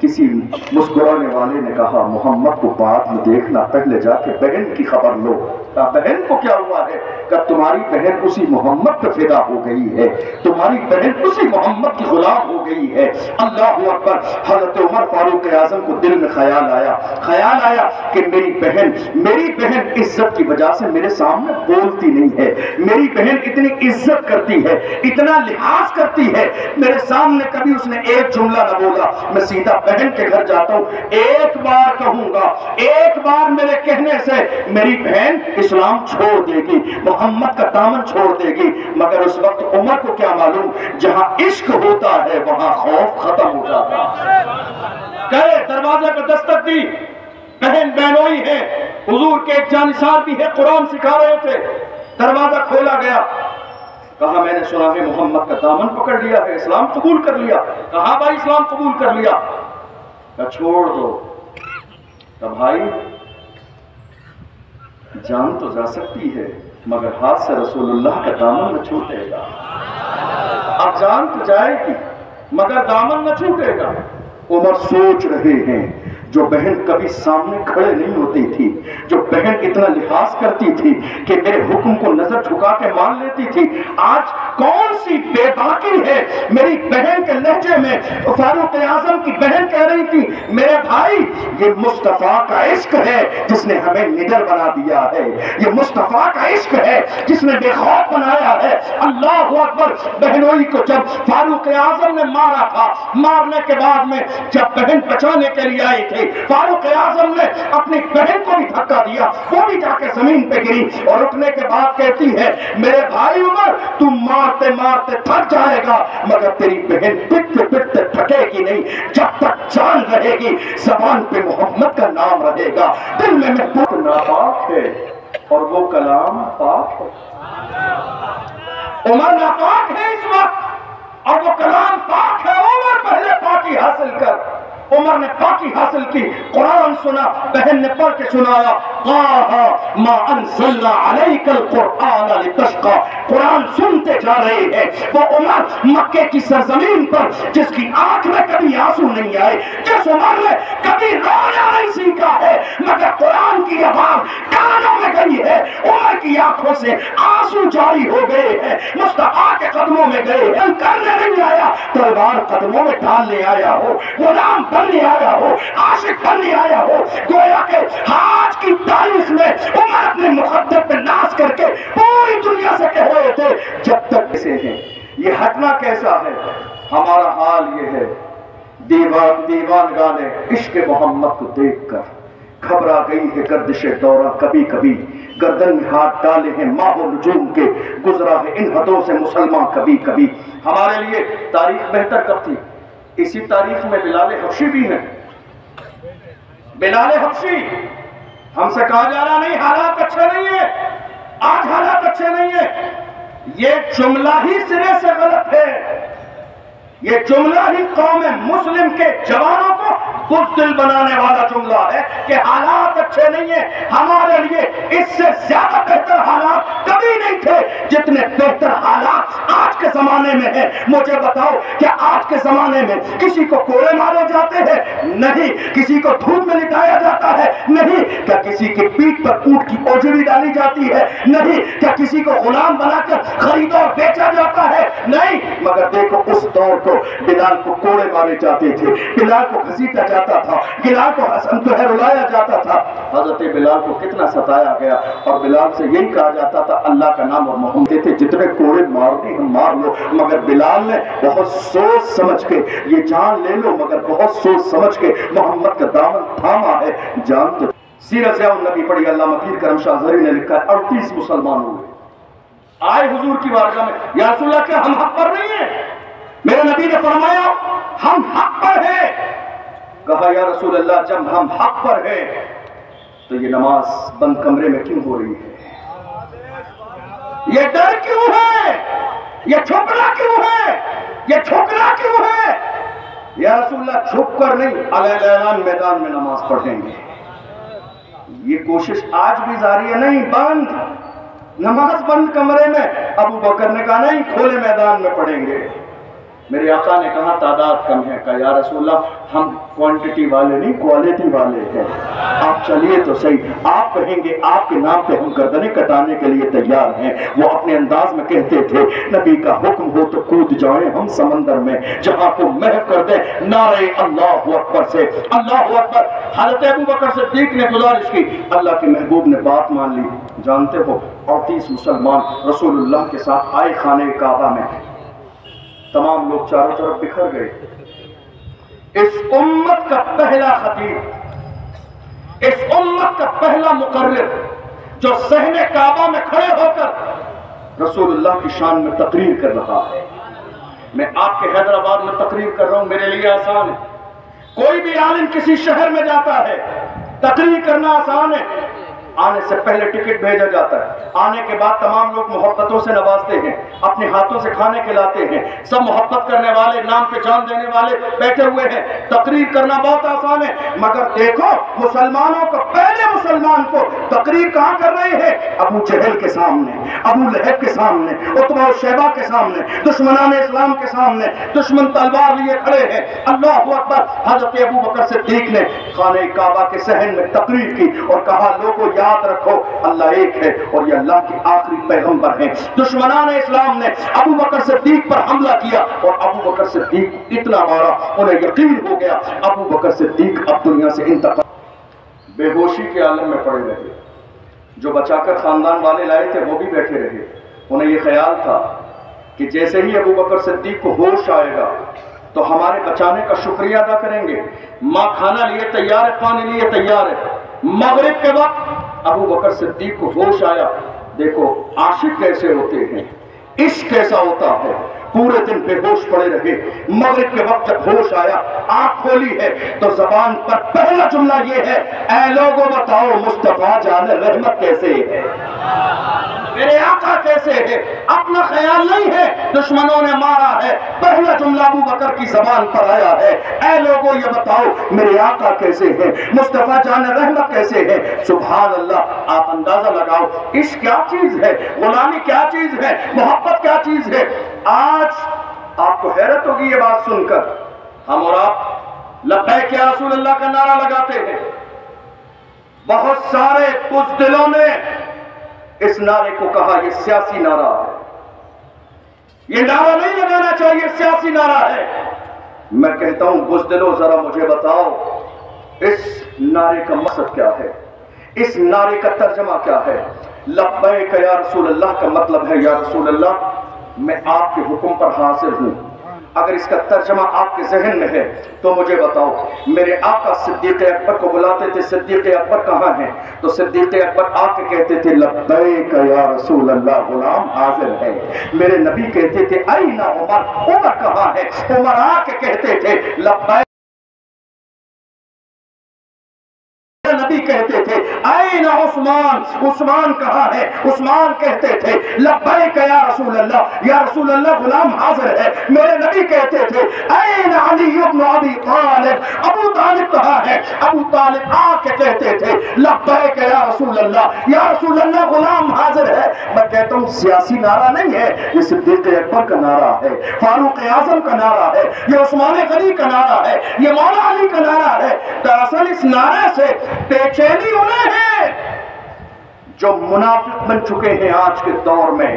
Speaker 1: کسی مسکرانے والے نے کہا محمد کو بعد میں دیکھنا، پہلے جا کے بہن کی خبر لو۔ کہا بہن کو کیا ہوا ہے؟ کہ تمہاری بہن اسی محمد پہ فدا ہو گئی ہے، تمہاری بہن اسی محمد کی غلام ہو گئی ہے۔ اللہ اکبر۔ حضرت عمر فاروق اعظم کو دل میں خیال آیا کہ میری بہن عزت کی وجہ سے میرے سامنے بولتی نہیں ہے، میری بہن اتنی عزت کرتی ہے، اتنا لحاظ کرتی ہے، میرے سامنے کبھی اس نے ایک جملہ نہ بولا۔ میں سیدھا بہن کے گھر جاتا ہوں، ایک بار کہوں گا، ایک بار میرے کہنے سے میری بہن اسلام چھوڑ دے گی، محمد کا دامن چھوڑ دے گی۔ مگر اس وقت عمر کو کیا معلوم، جہاں عشق ہوتا ہے وہاں خوف ختم ہو جاتا ہے۔ گئے دروازے پہ دستک دی، بہن بہنوئی ہے، حضور کے ایک جانثار بھی ہے، قرآن سکھا رہے تھے۔ دروازہ کھولا گیا، کہا میں نے سنا ہے محمد کا دامن پکڑ لیا ہے، اسلام قبول کر لیا۔ کہا بھائی اسلام قبول کر لیا۔ کہا چھوڑ دو۔ کہا بھائی جان تو جا سکتی ہے مگر ہاتھ سے رسول اللہ کا دامن نہ چھوٹے گا۔ اب جان تو جائے گی مگر دامن نہ چھوٹے گا۔ عمر سوچ رہے ہیں جو بہن کبھی سامنے کھڑے نہیں ہوتی تھی، جو بہن اتنا لحاظ کرتی تھی کہ میرے حکم کو نظر جھکا کے مان لیتی تھی، آج کون سی بے باکی ہے میری بہن کے لہجے میں فاروق اعظم کی بہن کہہ رہی تھی میرے بھائی یہ مصطفیٰ کا عشق ہے جس نے ہمیں نڈر بنا دیا ہے، یہ مصطفیٰ کا عشق ہے جس نے بے خوف بنایا ہے۔ اللہ اکبر۔ بہنوئی کو جب فاروق اعظم نے مارا تھا، مارنے کے بعد میں جب بہن بچانے کے لیے آئی تھی، فاروق اعظم نے اپنی بہن کو بھی دھکا دیا، وہ بھی جا کے زمین پہ گری اور رکنے کے بعد کہتی ہے میرے بھائی عمر تم مارتے مارتے تھک جائے گا مگر تیری بہن پٹتے پٹتے تھکے گی نہیں، جب تک جان رہے گی زبان پہ محمد کا نام رہے گا، دل میں محبوب ناپاک ہے اور وہ کلام پاک ہے۔ عمر ناپاک ہے اس وقت اور وہ کلام پاک ہے۔ عمر پہلے پاکی حاصل کر۔ عمر نے پاکی حاصل کی، قرآن سنا، بہن نے پڑھ کے سنایا طٰہَ مَا أَنزَلْنَا عَلَيْكَ الْقُرْآنَ لِتَشْقَىٰ۔ قرآن سنتے جا رہے ہیں۔ وہ عمر مکے کی سرزمین پر جس کی آنکھ میں کبھی آنسو نہیں آئے، جس عمر نے کبھی رونا نہیں سیکھا ہے مگر قرآن کی آواز کانوں میں گئی ہے، عمر کی آنکھوں سے آنسو جاری ہو گئے ہیں، مصطفیٰ کے قدموں میں گئے ہیں۔ کرنے نہیں آیا، تلوار قدموں میں ڈالنے آیا ہو، غلام بننے آیا ہو، عاشق بننے آیا ہو۔ گویا کہ آج کی تاریخ میں عمر اپنے مقدر پہ ناز کر کے پوری دنیا سے کہہ رہے تھے جب تک اسے ہیں یہ ہٹنا کیسا ہے۔ ہمارا حال یہ ہے، دیوان گانے عشق محمد کو دیکھ کر گھبرا گئی ہے گردش دورہ کبھی کبھی، گردن میں ہاتھ ڈالے ہیں ماہ و نجوم کے، گزرا ہے ان حدوں سے مسلمان کبھی کبھی۔ ہمارے لیے تاریخ بہتر کب تھی؟ اسی تاریخ میں بلال حبشی بھی ہیں۔ بلال حبشی، ہم سے کہا جا رہا نہیں حالات اچھے نہیں ہیں، آج حالات اچھے نہیں ہیں، یہ جملہ ہی سرے سے غلط ہے۔ یہ جملہ ہی قوم مسلم کے جوانوں کو بزدل بنانے والا جملہ ہے کہ حالات اچھے نہیں ہیں۔ ہمارے لیے اس سے زیادہ بہتر حالات کبھی نہیں تھے جتنے بہتر حالات آج کے زمانے میں ہیں۔ مجھے بتاؤ کیا آج کے زمانے میں کسی کو کوڑے مارے جاتے ہیں؟ نہیں۔ کسی کو دھوپ میں لٹایا جاتا ہے؟ نہیں۔ کیا کسی کی پیٹھ پر اونٹ کی اوجڑی ڈالی جاتی ہے؟ نہیں۔ کیا کسی کو غلام بنا کر خریدا اور بیچا جاتا ہے؟ نہیں۔ مگر دیکھو اس دور کو بلال کو کوڑے مارے جاتے تھے، بلال کو گھسیٹا جاتا تھا، بلال کو حسن تو ہے رلایا جاتا تھا۔ حضرت بلال کو کتنا ستایا گیا، اور بلال سے یہی کہا جاتا تھا اللہ کا نام اور محمد تھے، جتنے کوڑے مارنی ہم مار لو، مگر بلال نے بہت سوچ سمجھ کے یہ جان لے لو، مگر بہت سوچ سمجھ کے محمد کا دامن تھاما ہے۔ جانتے سیرت ضیاء النبی پڑھی، علامہ پیر کرم شاہ زہری نے لکھا ہے 38 مسلمان ہوئے، آئے حضور کی بارگاہ میں، یا رسول اللہ کیا ہم حق پر نہیں ہیں؟ میرے نبی نے فرمایا ہم حق پر ہیں۔ کہا یا رسول اللہ جب ہم حق پر ہیں تو یہ نماز بند کمرے میں کیوں ہو رہی ہے؟ یہ ڈر کیوں ہے؟ یہ چھپنا کیوں ہے؟ یہ چھپنا کیوں ہے؟ یا رسول اللہ چھپ کر نہیں، علیہ اعلان میدان میں نماز پڑھیں گے۔ یہ کوشش آج بھی جاری ہے، نہیں بند، نماز بند کمرے میں۔ ابو بکر نے کہا نہیں، کھلے میدان میں پڑھیں گے۔ میرے آقا نے کہا تعداد کم ہے، کہا یا رسول اللہ ہم کوانٹٹی والے نہیں کوالٹی والے ہیں، آپ چلیے تو صحیح، آپ کہیں گے آپ کے نام پہ ہم گردنیں کٹانے کے لیے تیار ہیں۔ وہ اپنے انداز میں کہتے تھے نبی کا حکم ہو تو کود جائیں ہم سمندر میں، جہاں کو محو کر دیں نعرے اللہ اکبر سے، اللہ اکبر۔ حضرت ابو بکر صدیق نے گزارش کی، اللہ کے محبوب نے بات مان لی۔ جانتے ہو 38 مسلمان رسول اللہ کے ساتھ آئے خانہ کعبہ میں، تمام لوگ چاروں طرف بکھر گئے۔ اس امت کا پہلا خطیب، اس امت کا پہلا مقرر جو صحن کعبہ میں کھڑے ہو کر رسول اللہ کی شان میں تقریر کر رہا ہے۔ میں آپ کے حیدرآباد میں تقریر کر رہا ہوں، میرے لیے آسان ہے۔ کوئی بھی عالم کسی شہر میں جاتا ہے، تقریر کرنا آسان ہے، آنے سے پہلے ٹکٹ بھیجا جاتا ہے، آنے کے بعد تمام لوگ محبتوں سے نوازتے ہیں، اپنے ہاتھوں سے کھانے کھلاتے ہیں، سب محبت کرنے والے، نام پہ جان دینے والے بیٹھے ہوئے ہیں۔ تقریر کرنا بہت آسان ہے، مگر دیکھو مسلمانوں کو، پہلے مسلمان کو تقریر کہاں کر رہے ہیں؟ ابو جہل کے سامنے، ابو لہب کے سامنے، عتبہ و شیبہ کے سامنے، دشمنان اسلام کے سامنے، دشمن تلوار لیے کھڑے ہیں۔ اللہ اکبر۔ حضرت ابو بکر صدیق نے خانہ کعبہ کے صحن میں تقریر کی اور کہا لوگوں یاد رکھو اللہ ایک ہے اور یہ اللہ کے آخری پیغمبر ہیں۔ دشمنان اسلام نے ابو بکر صدیق پر حملہ کیا اور ابو بکر صدیق اتنا مارا انہیں یقین ہو گیا ابو بکر صدیق اب دنیا سے انتقال۔ بے ہوشی کے عالم میں پڑے رہے، جو بچا کر خاندان والے لائے تھے وہ بھی بیٹھے رہے۔ انہیں یہ خیال تھا کہ جیسے ہی ابو بکر صدیق کو ہوش آئے گا تو ہمارے بچانے کا شکریہ ادا کریں گے۔ ماں کھانا لیے تیار ہے، پانی لیے تیار ہے۔ مغرب کے وقت ابو بکر صدیق کو ہوش آیا۔ دیکھو عاشق کیسے ہوتے ہیں، عشق کیسا ہوتا ہے، پورے دن بے ہوش پڑے رہے۔ مغرب کے وقت جب ہوش آیا، آنکھ کھولی ہے تو زبان پر پہلا جملہ یہ ہے اے لوگوں بتاؤ مصطفیٰ جان رحمت کیسے ہے، میرے آقا کیسے ہے۔ اپنا خیال نہیں ہے، دشمنوں نے مارا ہے، پہلا جملہ ابو بکر کی زبان پر آیا ہے اے لوگوں یہ بتاؤ میرے آقا کیسے ہیں، مصطفیٰ جان رحمت کیسے ہے۔ سبحان اللہ۔ آپ اندازہ لگاؤ عشق کیا چیز ہے، غلامی کیا چیز ہے، محبت کیا چیز ہے۔ آج آپ کو حیرت ہوگی یہ بات سن کر، ہم اور آپ لبیک یا رسول اللہ کا نعرہ لگاتے ہیں، بہت سارے بزدلوں نے اس نعرے کو کہا یہ سیاسی نعرہ ہے، یہ نعرہ نہیں لگانا چاہیے، سیاسی نعرہ ہے۔ میں کہتا ہوں بزدلوں ذرا مجھے بتاؤ اس نعرے کا مقصد کیا ہے، اس نعرے کا ترجمہ کیا ہے۔ لبیک یا رسول اللہ کا مطلب ہے یا رسول اللہ میں آپ کے حکم پر حاضر ہوں، اگر اس کا ترجمہ آپ کے ذہن میں ہے تو مجھے بتاؤ، میرے آقا صدیق اکبر کو بلاتے تھے، صدیق اکبر کہاں ہیں؟ تو صدیق اکبر آ کے کہتے تھے لبیک یا رسول اللہ، غلام حاضر ہے۔ میرے نبی کہتے تھے این عمر، عمر کہاں ہے؟ عمر آ کے کہتے تھے لبیک۔ نبی کہتے تھے این عثمان، عثمان کہاں ہے؟ عثمان کہتے تھے لبیک یا رسول اللہ، یا رسول اللہ غلام حاضر ہے۔ میرے نبی کہتے تھے این علی ابن ابی طالب، ابو طالب کہاں ہے؟ ابو طالب آ کے کہتے تھے لبیک یا رسول اللہ، یا رسول اللہ غلام حاضر ہے۔ میں کہتا ہوں سیاسی نعرہ نہیں ہے، یہ صدیق اکبر کا نعرہ ہے، فاروق اعظم کا نعرہ ہے، یہ عثمان غنی کا نعرہ ہے، یہ مولا علی کا نعرہ ہے۔ دراصل اس نعرے سے بے چینی انہیں ہے جو منافق بن چکے ہیں آج کے دور میں،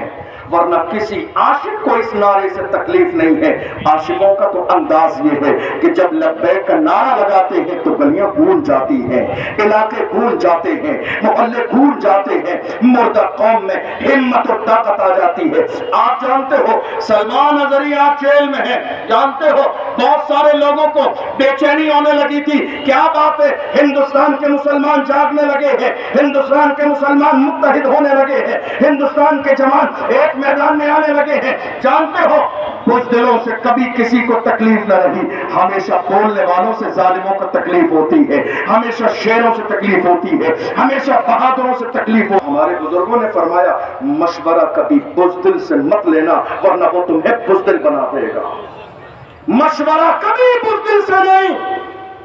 Speaker 1: ورنہ کسی عاشق کو اس نعرے سے تکلیف نہیں ہے۔ عاشقوں کا تو انداز یہ ہے کہ جب لبیک کا نعرہ لگاتے ہیں تو گلیاں گونج جاتی ہیں، علاقے گونج جاتے ہیں، محلے گونج جاتے ہیں، مردہ قوم میں ہمت اور طاقت آ جاتی ہے۔ آپ جانتے ہو سلمان اظہری آج جیل میں ہے، جانتے ہو بہت سارے لوگوں کو بے چینی ہونے لگی تھی، کیا بات ہے؟ ہندوستان کے مسلمان جاگنے لگے ہیں، ہندوستان کے مسلمان متحد ہونے لگے ہیں، ہندوستان کے جوان ایک میدان میں آنے لگے ہیں۔ جانتے ہو بزدلوں سے کبھی کسی کو تکلیف نہ رہی، ہمیشہ بولنے والوں سے ظالموں کو تکلیف ہوتی ہے، ہمیشہ شیروں سے تکلیف ہوتی ہے، ہمیشہ بہادروں سے تکلیف ہوتی ہے۔ ہمارے بزرگوں نے فرمایا مشورہ کبھی بزدل سے مت لینا ورنہ وہ تمہیں بزدل بنا دے گا۔ مشورہ کبھی بزدل سے نہیں۔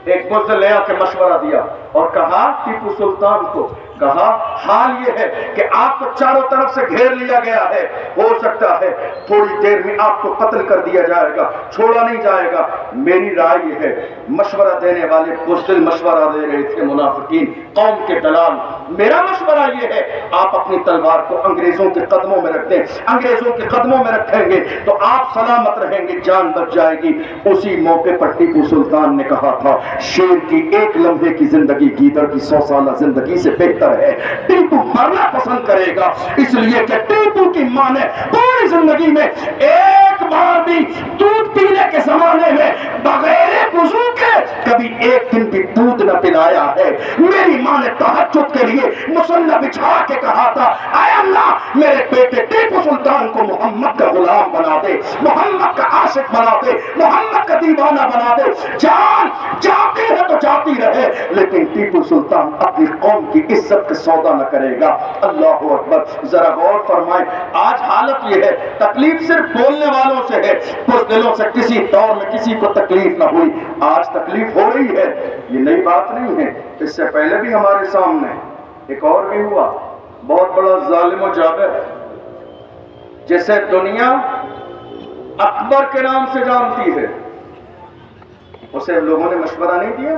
Speaker 1: ایک بزدل لے آ کے مشورہ دیا اور کہا ٹیپو سلطان کو، کہا حال یہ ہے کہ آپ کو چاروں طرف سے گھیر لیا گیا ہے، ہو سکتا ہے تھوڑی دیر میں آپ کو قتل کر دیا جائے گا، چھوڑا نہیں جائے گا۔ میری رائے یہ ہے، مشورہ دینے والے بزدل مشورہ دے رہے تھے، منافقین، قوم کے دلال۔ میرا مشورہ یہ ہے آپ اپنی تلوار کو انگریزوں کے قدموں میں رکھ دیں، انگریزوں کے قدموں میں رکھیں گے تو آپ سلامت رہیں گے، جان بچ جائے گی۔ اسی موقع پر ٹیپو سلطان نے کہا تھا شیر کی ایک لمحے کی زندگی گیدڑ کی 100 سالہ زندگی سے بہتر ہے۔ ٹیپو مرنا پسند کرے گا، اس لیے کہ ٹیپو کی ماں نے پوری زندگی میں ایک بار بھی دودھ پینے کے زمانے میں بغیر وضو کے کبھی ایک دن بھی دودھ نہ پلایا ہے۔ میری ماں نے تہجد کے لیے مصلی بچھا کے کہا تھا اے اللہ میرے بیٹے ٹیپو سلطان کو محمد کا غلام بنا دے، محمد کا عاشق بنا دے، محمد کا دیوانہ بنا دے۔ جان جاتی ہے تو جاتی رہے، لیکن ٹیپو سلطان اپنی قوم کی عزت کا سودا نہ کرے گا۔ اللہ اکبر۔ ذرا غور فرمائیں، آج حالت یہ ہے تکلیف صرف بولنے والوں سے ہے، بزدلوں سے کسی دور میں کسی کو تکلیف نہ ہوئی، آج تکلیف ہو رہی ہے۔ یہ نئی بات نہیں ہے، اس سے پہلے بھی ہمارے سامنے ایک اور بھی ہوا، بہت بڑا ظالم و جابر جسے دنیا اکبر کے نام سے جانتی ہے، اسے لوگوں نے مشورہ نہیں دیا۔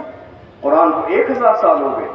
Speaker 1: قرآن کو 1000 سال ہو گئے،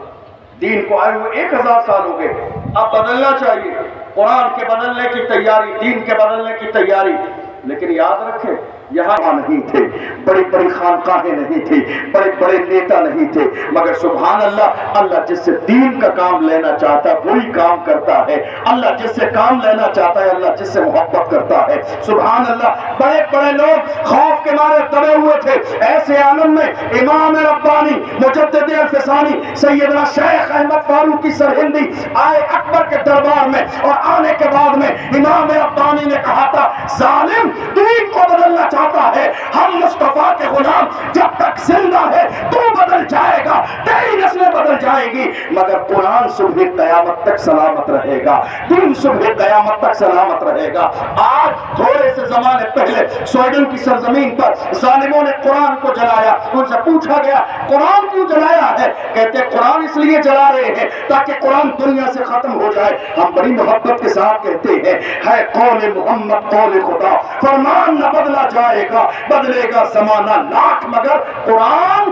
Speaker 1: دین کو آئے ہوئے 1000 سال ہو گئے، اب بدلنا چاہیے۔ قرآن کے بدلنے کی تیاری، دین کے بدلنے کی تیاری، لیکن یاد رکھیں یہاں نہیں تھے، بڑی بڑی خانقاہیں نہیں تھی، بڑے بڑے نیتا نہیں تھے، مگر سبحان اللہ، اللہ جس سے دین کا کام لینا چاہتا ہے وہی کام کرتا ہے، اللہ جس سے کام لینا چاہتا ہے، اللہ جس سے محبت کرتا ہے۔ سبحان اللہ۔ بڑے بڑے لوگ خوف کے مارے دبے ہوئے تھے، ایسے عالم میں امام ربانی مجدد الفسانی سیدنا شیخ احمد فاروقی سرہندی آئے اکبر کے دربار میں، اور آنے کے بعد میں امام ربانی نے کہا تھا ظالم دین کو بدلنا چاہتا ہے، ہم مصطفیٰ کے غلام جب تک زندہ ہے تو بدل جائے گا، تیری نسلیں بدل جائے گی، مگر قرآن صبح قیامت تک سلامت رہے گا، دین صبح قیامت تک سلامت رہے گا۔ آج تھوڑے سے زمانے پہلے سویڈن کی سرزمین پر ظالموں نے قرآن کو جلایا، ان سے پوچھا گیا قرآن کیوں جلایا ہے؟ کہتے قرآن اس لیے جلا رہے ہیں تاکہ قرآن دنیا سے ختم ہو جائے۔ ہم بڑی محبت کے ساتھ کہتے ہیں ہے قول محمد قول خدا، فرمان نہ بدلا جائے گا، بدلے گا زمانہ لاکھ مگر قرآن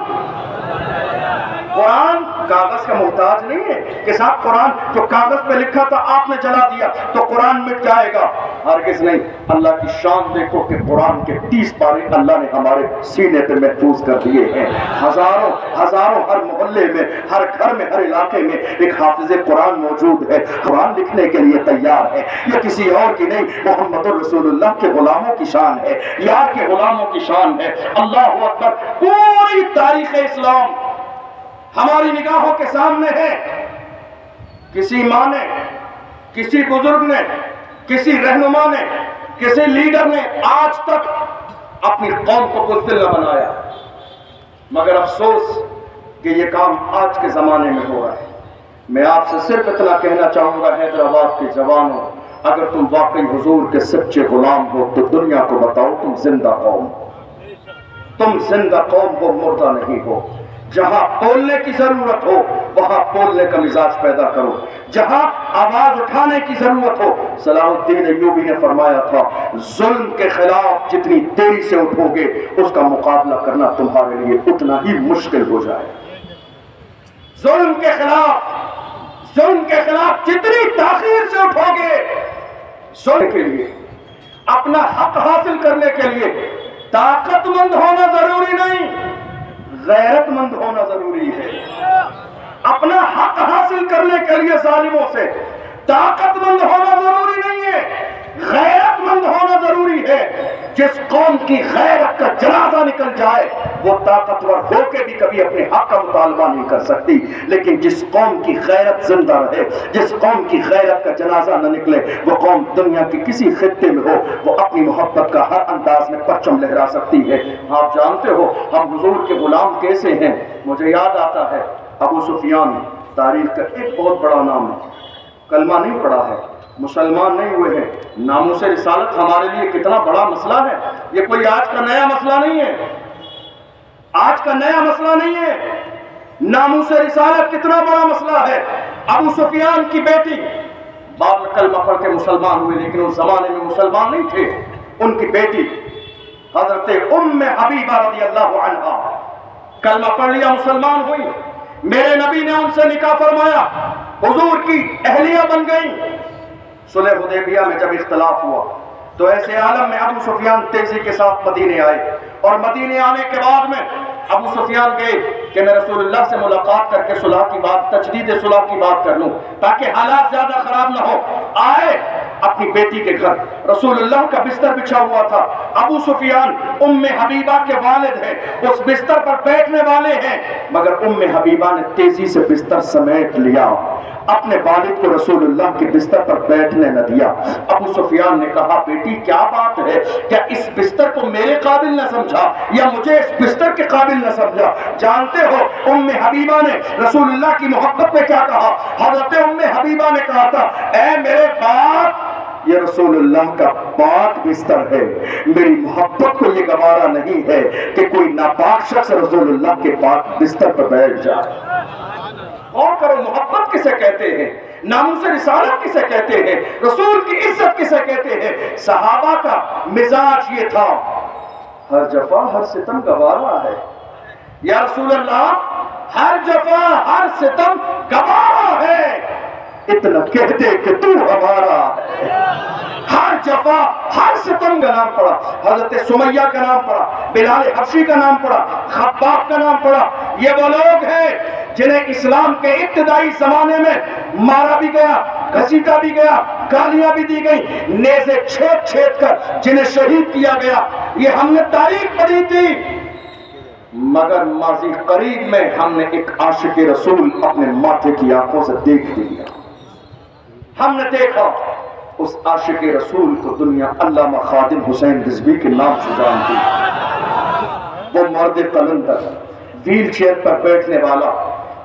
Speaker 1: کاغذ کا محتاج نہیں ہے کہ صاحب قرآن جو کاغذ پہ لکھا تھا آپ نے جلا دیا تو قرآن مٹ جائے گا. ہرگز نہیں. اللہ کی شان دیکھو کہ قرآن کے 30 پارے اللہ نے ہمارے سینے پہ محفوظ کر دیے ہیں. ہزاروں ہزاروں ہر محلے میں، ہر گھر میں، ہر علاقے میں ایک حافظ قرآن موجود ہے. قرآن لکھنے کے لیے تیار ہے. یہ کسی اور کی نہیں، محمد رسول اللہ کے غلاموں کی شان ہے، یار کے غلاموں کی شان ہے. اللہ اکبر. پوری تاریخ اسلام ہماری نگاہوں کے سامنے ہے. کسی ماں نے، کسی بزرگ نے، کسی رہنما نے، کسی لیڈر نے آج تک اپنی قوم کو بزدل نہ بنایا. مگر افسوس کہ یہ کام آج کے زمانے میں ہو رہا ہے. میں آپ سے صرف اتنا کہنا چاہوں گا، حیدرآباد کے جوانوں، اگر تم واقعی حضور کے سچے غلام ہو تو دنیا کو بتاؤ تم زندہ قوم ہو. تم زندہ قوم ہو، مردہ نہیں ہو. جہاں بولنے کی ضرورت ہو وہاں بولنے کا مزاج پیدا کرو. جہاں آواز اٹھانے کی ضرورت ہو، صلاح الدین ایوبی نے فرمایا تھا ظلم کے خلاف جتنی دیری سے اٹھو گے اس کا مقابلہ کرنا تمہارے لیے اتنا ہی مشکل ہو جائے. ظلم کے خلاف جتنی تاخیر سے اٹھو گے، ظلم کے لیے، اپنا حق حاصل کرنے کے لیے طاقت مند ہونا ضروری نہیں، غیرت مند ہونا ضروری ہے. اپنا حق حاصل کرنے کے لیے ظالموں سے طاقت مند ہونا ضروری نہیں ہے، غیرت مند ہونا ضروری ہے. جس قوم کی غیرت کا جنازہ نکل جائے وہ طاقتور ہو کے بھی کبھی اپنے حق کا مطالبہ نہیں کر سکتی. لیکن جس قوم کی غیرت زندہ رہے، جس قوم کی غیرت کا جنازہ نہ نکلے، وہ قوم دنیا کے کسی خطے میں ہو وہ اپنی محبت کا ہر انداز میں پرچم لہرا سکتی ہے. آپ جانتے ہو ہم حضور کے غلام کیسے ہیں. مجھے یاد آتا ہے ابو سفیان تاریخ کا ایک بہت بڑا نام ہے، کلمہ نہیں پڑھا ہے، مسلمان نہیں ہوئے ہیں. ناموس رسالت ہمارے لیے کتنا بڑا مسئلہ ہے. یہ کوئی آج کا نیا مسئلہ نہیں ہے، آج کا نیا مسئلہ نہیں ہے. ناموس رسالت کتنا بڑا مسئلہ ہے. ابو سفیان کی بیٹی بعد میں کلمہ پڑھ کے مسلمان ہوئے، لیکن اس زمانے میں مسلمان نہیں تھے. ان کی بیٹی حضرت ام حبیبہ رضی اللہ عنہا کلمہ پڑھ لیا، مسلمان ہوئی. میرے نبی نے ان سے نکاح فرمایا، حضور کی اہلیہ بن گئی. صلح حدیبیہ میں جب اختلاف ہوا تو ایسے عالم میں ابو سفیان تیزی کے ساتھ مدینے آئے، اور مدینے آنے کے بعد میں ابو سفیان گئے کہ میں رسول اللہ سے ملاقات کر کے صلح کی بات، تجدید صلح کی بات کر لوں تاکہ حالات زیادہ خراب نہ ہو. آئے اپنی بیٹی کے گھر، رسول اللہ کا بستر بچھا ہوا تھا. ابو سفیان ام حبیبہ کے والد ہیں، اس بستر پر بیٹھنے والے ہیں، مگر ام حبیبہ نے تیزی سے بستر سمیٹ لیا، اپنے والد کو رسول اللہ کے بستر پر بیٹھنے نہ دیا. ابو سفیان نے کہا بیٹی کیا بات ہے، کیا اس بستر کو میرے قابل نہ سمجھا یا مجھے اس بستر کے قابل نہ سمجھا؟ جانتے ہو ام حبیبہ نے رسول اللہ کی محبت میں کیا کہا؟ حضرت ام حبیبہ نے کہا تھا اے میرے باپ، یہ رسول اللہ کا پاک بستر ہے، میری محبت کو یہ گوارا نہیں ہے کہ کوئی ناپاک شخص رسول اللہ کے پاک بستر پر بیٹھ جائے. اور کرو محبت کسے کہتے ہیں، ناموس رسالت کسے کہتے ہیں، رسول کی عزت کسے کہتے ہیں. صحابہ کا مزاج یہ تھا ہر جفا ہر ستم گوارا ہے. یا رسول اللہ ہر جفا ہر ستم گوارا ہے، اتنا کہتے کہ تو ہمارا ہے. ہر جفا ہر ستم کا نام پڑا، حضرت سمیہ کا نام پڑا، بلال حبشی کا نام پڑا، خباب کا نام پڑا. یہ وہ لوگ ہیں جنہیں اسلام کے ابتدائی زمانے میں مارا بھی گیا، گھسیٹا بھی گیا، گالیاں بھی دی گئی، نیزے چھید چھید کر جنہیں شہید کیا گیا. یہ ہم نے تاریخ پڑھی تھی، مگر ماضی قریب میں ہم نے ایک عاشق رسول اپنے ماتھے کی آنکھوں سے دیکھ لیا. ہم نے دیکھا اس عاشق رسول کو دنیا علامہ خادم حسین رضوی کے نام سے جانتی. وہ مرد قلندر، ویل چیئر پر بیٹھنے والا،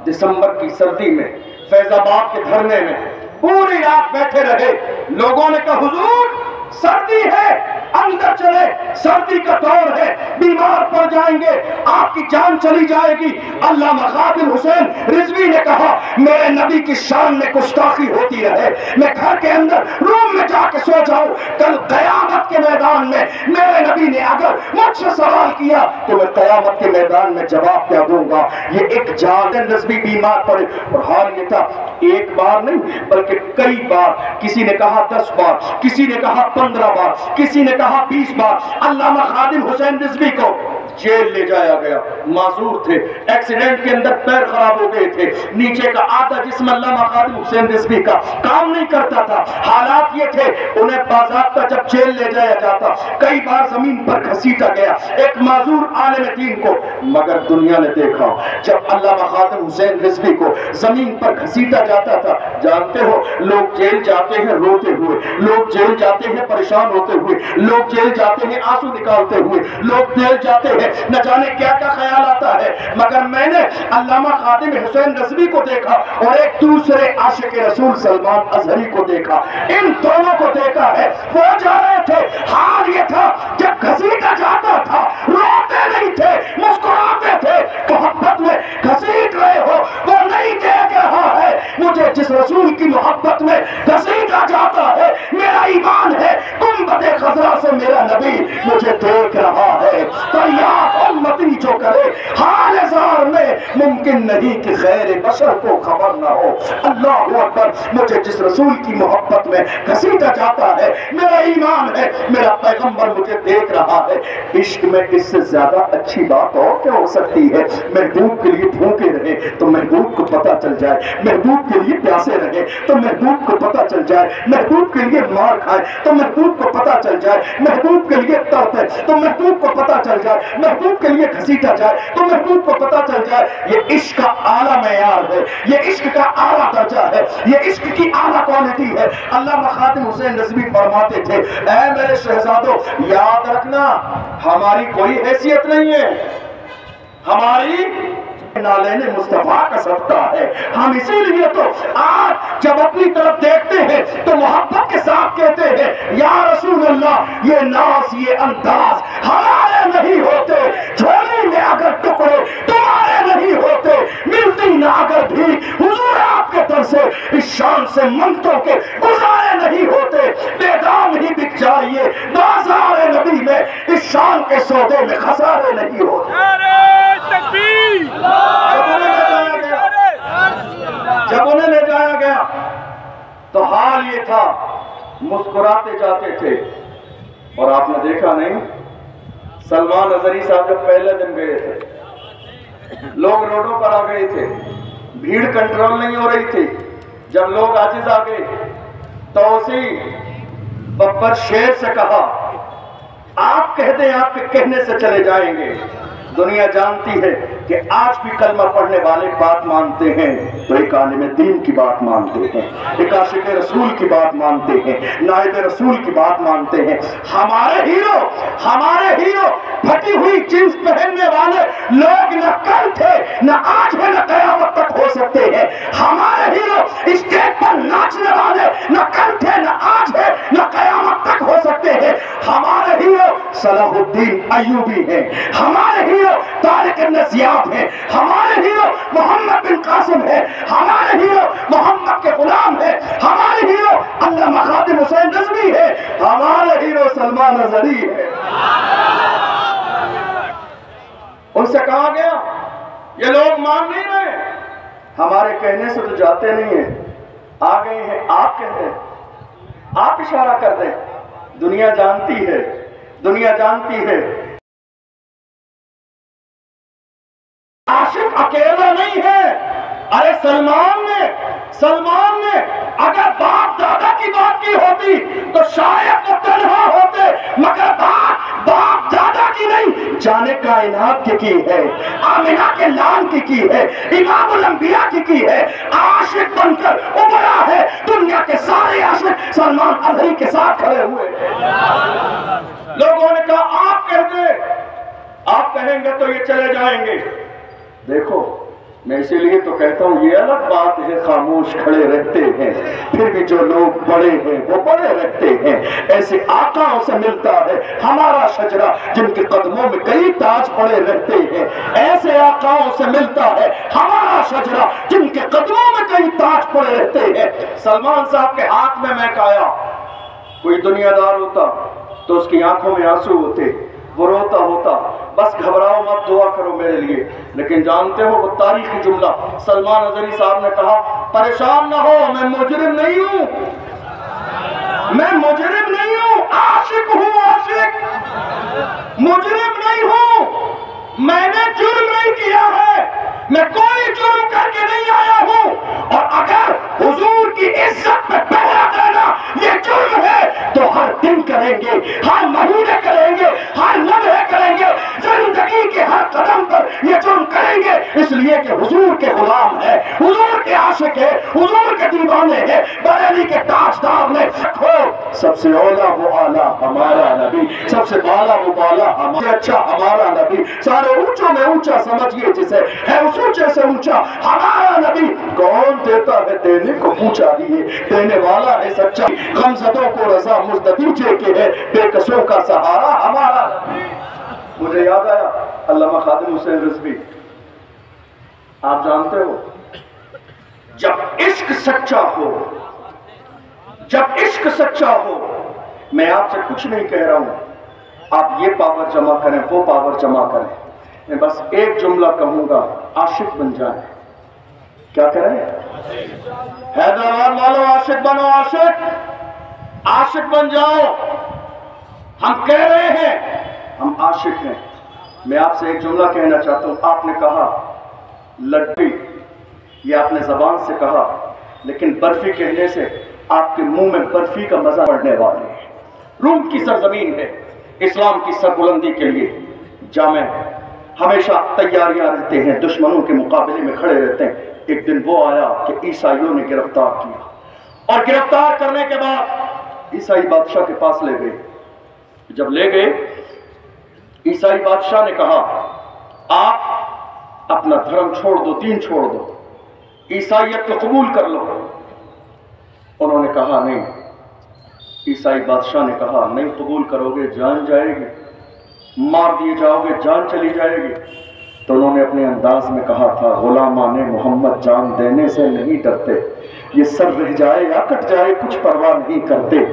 Speaker 1: دسمبر کی سردی میں فیض آباد کے دھرنے میں پوری رات بیٹھے رہے. لوگوں نے کہا حضور سردی ہے، اندر چلے، سردی کا دور ہے، بیمار پڑ جائیں گے، آپ کی جان چلی جائے گی۔ علامہ خادم حسین رضوی نے کہا میرے نبی کی شان میں گستاخی ہوتی رہے، میں گھر کے اندر روم میں جا کے سو جاؤں، کل قیامت کے میدان میں میرے نبی نے اگر مجھ سے سوال کیا تو میں قیامت کے میدان میں جواب کیا دوں گا۔ یہ ایک جان رضوی بیمار پڑے، اور حال یہ تھا ایک بار نہیں بلکہ کئی بار، کسی نے کہا 10 بار، کسی نے کہا 15 بار، کسی نے کہا 20 بار علامہ خادم حسین رضوی کو جیل لے جایا گیا۔ معذور تھے، ایکسیڈنٹ کے اندر پیر خراب ہو گئے تھے، نیچے کا آدھا جسم علامہ خادم حسین رضوی کا کام نہیں کرتا تھا، حالات یہ تھے انہیں باضابطہ جب جیل لے جایا جاتا کئی بار زمین پر گھسیٹا گیا ایک معذور عالم دین کو، مگر دنیا نے دیکھا جب علامہ خادم حسین رضوی کو زمین پر گھسیٹا جاتا تھا، جانتے ہو لوگ جیل جاتے ہیں روتے ہوئے، لوگ جیل جاتے ہیں پریشان ہوتے ہوئے، لوگ جیل جاتے ہیں آنسو نکالتے ہوئے، لوگ جیل جاتے ہیں نہ جانے کیا کیا خیال آتا ہے، مگر میں نے علامہ خادم حسین رضوی کو دیکھا اور ایک دوسرے عاشق رسول سلمان اظہری کو دیکھا، ان دونوں کو دیکھا ہے، وہ جا رہے تھے، حال یہ تھا جب گھسیٹا جاتا تھا روتے نہیں تھے، مسکراتے تھے، محبت میں گھسیٹ رہے ہو، وہ نہیں دیکھ رہا ہے مجھے جس رسول کی محبت میں گھسیٹا جاتا ہے، میرا ایمان ہے گنبد خضرا سے میرا نبی مجھے دیکھ رہا ہے، فریاد امتی جو کرے حال زار میں ممکن نہیں کہ غیر بشر کو خبر نہ ہو۔ اللہ اکبر، مجھے جس رسول کی محبت میں گھسیٹا جاتا ہے، میرا ایمان ہے میرا پیغمبر مجھے دیکھ رہا ہے۔ عشق میں اس سے زیادہ اچھی بات اور کیا ہو سکتی ہے؟ محبوب کے لیے بھوکے رہے تو محبوب کو پتا چل جائے، محبوب کے لیے پیاسے رہے تو محبوب کو پتا چل جائے، محبوب کے لیے مار کھائے تو محبوب کو پتا چل جائے، محبوب کے لیے تڑپے تو محبوب کو پتا چل جائے، محبوب کے لیے گھسیٹا جائے تو محبوب کو پتا چل جائے۔ یہ عشق کا اعلیٰ معیار ہے، یہ عشق کا اعلیٰ درجہ ہے، یہ عشق کی اعلیٰ کوالٹی ہے۔ علامہ خادم حسین رضوی فرماتے تھے اے میرے شہزادوں یاد رکھنا ہماری کوئی حیثیت نہیں ہے، ہماری نالین مصطفیٰ کا صدقہ ہے، ہم اسی لیے تو آج جب اپنی طرف دیکھتے ہیں تو محبت کے ساتھ کہتے ہیں یا رسول اللہ یہ ناز یہ انداز ہمارے نہیں ہوتے، جھولی میں اگر ٹکڑے تمہارے نہیں ہوتے، ملتی نہ اگر بھی حضور آپ کے در سے اس شان سے منتوں کے گزارے نہیں ہوتے، بے دام ہی بک جائیے بازار نبی میں اس شان کے سودے میں خسارے نہیں ہوتے۔ جب انہیں لے جایا گیا تو حال یہ تھا مسکراتے جاتے تھے، اور آپ نے دیکھا نہیں سلمان اظہری صاحب جب پہلے دن گئے تھے لوگ روڈوں پر آ گئے تھے، بھیڑ کنٹرول نہیں ہو رہی تھی، جب لوگ عاجز آ گئے تو اسی ببر شیر سے کہا آپ کہہ دیں آپ کے کہنے سے چلے جائیں گے۔ دنیا جانتی ہے کہ آج بھی کلمہ پڑھنے والے بات مانتے ہیں تو ایک عالم دین کی بات مانتے ہیں، ایک عاشق رسول کی بات مانتے ہیں، نائب رسول کی بات مانتے ہیں۔ ہمارے ہیرو پھٹی ہوئی جینس پہننے والے لوگ نہ کل تھے نہ آج ہے نہ قیامت تک ہو سکتے ہیں، ہمارے ہیرو اسٹیج پر ناچنے والے نہ کل تھے نہ آج ہے نہ قیامت تک ہو سکتے ہیں، ہمارے ہیرو صلاح الدین ایوبی ہیں، ہمارے ہیرو طارق ابن زیاد ہیں، ہمارے ہیرو محمد بن قاسم ہیں، ہمارے ہیرو محمد کے غلام ہیں، ہمارے ہیرو علامہ خادم حسین رضوی ہے، ہمارے ہیرو سلمان اظہری ہے۔ ان سے کہا گیا یہ لوگ مان نہیں رہے، ہمارے کہنے سے تو جاتے نہیں ہیں، آ گئے ہیں آپ کہہ دیں، آپ اشارہ کر دیں، دنیا جانتی ہے، دنیا جانتی ہے عاشق اکیلا نہیں ہے۔ ارے سلمان نے اگر باپ دادا کی بات کی ہوتی تو شاید وہ تنہا ہوتے، مگر باپ دادا کی نہیں، جانے کائنات کی ہے، آمنہ کے لال کی ہے، امام الانبیاء کی ہے، عاشق بن کر ابھرا ہے، دنیا کے سارے عاشق سلمان اظہری کے ساتھ کھڑے ہوئے۔ لوگوں نے کہا آپ کہتے، آپ کہیں گے تو یہ چلے جائیں گے۔ دیکھو میں اسی لیے تو کہتا ہوں یہ الگ بات ہے خاموش کھڑے رہتے ہیں، پھر بھی جو لوگ بڑے ہیں وہ بڑے رہتے ہیں۔ ایسے آقاؤں سے ملتا ہے ہمارا شجرہ جن کے قدموں میں کئی تاج پڑے رہتے ہیں، ایسے آقاؤں سے ملتا ہے ہمارا شجرہ جن کے قدموں میں کئی تاج پڑے رہتے ہیں۔ سلمان صاحب کے ہاتھ میں میک آیا، کوئی دنیا دار ہوتا تو اس کی آنکھوں میں آنسو ہوتے، وہ روتا ہوتا بس گھبراؤ مت، دعا کرو میرے لیے۔ لیکن جانتے ہو وہ تاریخی جملہ سلمان اظہری صاحب نے کہا، پریشان نہ ہو، میں مجرم نہیں ہوں، میں مجرم نہیں ہوں، عاشق ہوں، عاشق، مجرم نہیں ہوں، میں نے جرم نہیں کیا ہے، میں کوئی جرم کر کے نہیں آیا ہوں، اور اگر حضور کی عزت میں پہرا دینا یہ جرم ہے تو ہر دن کریں گے، ہر مہینے کریں گے، ہر لمحے کریں گے، زندگی کے ہر قدم پر یہ جرم کریں گے، اس لیے کہ حضور کے غلام ہے، حضور کے عاشق ہے، حضور کے دیوانے ہیں، بریلی کے تاجدار نے سب سے اولا وہ اعلیٰ ہمارا نبی، سب سے بالا وہ بالا ہمارا، اچھا ہمارا نبی، سارے اونچوں میں اونچا سمجھئے جسے ہے اس اونچے سے اونچا ہمارا نبی، کون دیتا ہے دینے کو پوچھا دیئے، دینے والا ہے سچا، غمزدوں کو رضا مزددیجے کے ہے، بے قصوں کا سہارا ہمارا نبی۔ مجھے یاد آیا علامہ خادم حسین رضوی، آپ جانتے ہو جب عشق سچا ہو، جب عشق سچا ہو، میں آپ سے کچھ نہیں کہہ رہا ہوں آپ یہ پاور جمع کریں وہ پاور جمع کریں، میں بس ایک جملہ کہوں گا، عاشق بن جائیں۔ کیا کریں؟ حیدرآباد والوں عاشق بنو، عاشق، عاشق بن جاؤ، ہم کہہ رہے ہیں ہم عاشق ہیں۔ میں آپ سے ایک جملہ کہنا چاہتا ہوں، آپ نے کہا لڈی، یہ آپ نے زبان سے کہا، لیکن برفی کہنے سے آپ کے منہ میں برفی کا مزہ پڑنے والے ہیں۔ روم کی سرزمین ہے، اسلام کی سربلندی کے لیے جامع ہمیشہ تیاریاں رہتے ہیں، دشمنوں کے مقابلے میں کھڑے رہتے ہیں۔ ایک دن وہ آیا کہ عیسائیوں نے گرفتار کیا، اور گرفتار کرنے کے بعد عیسائی بادشاہ کے پاس لے گئے۔ جب لے گئے عیسائی بادشاہ نے کہا آپ اپنا دھرم چھوڑ دو، دین چھوڑ دو، عیسائیت کو قبول کر لو۔ انہوں نے کہا نہیں، عیسائی بادشاہ نے کہا نہیں قبول کرو گے جان جائے گی، مار دیے جاؤ گے جان چلی جائے گی۔ تو انہوں نے اپنے انداز میں کہا تھا، غلامان محمد جان دینے سے نہیں ڈرتے، یہ سر رہ جائے یا کٹ جائے کچھ پرواہ نہیں کرتے،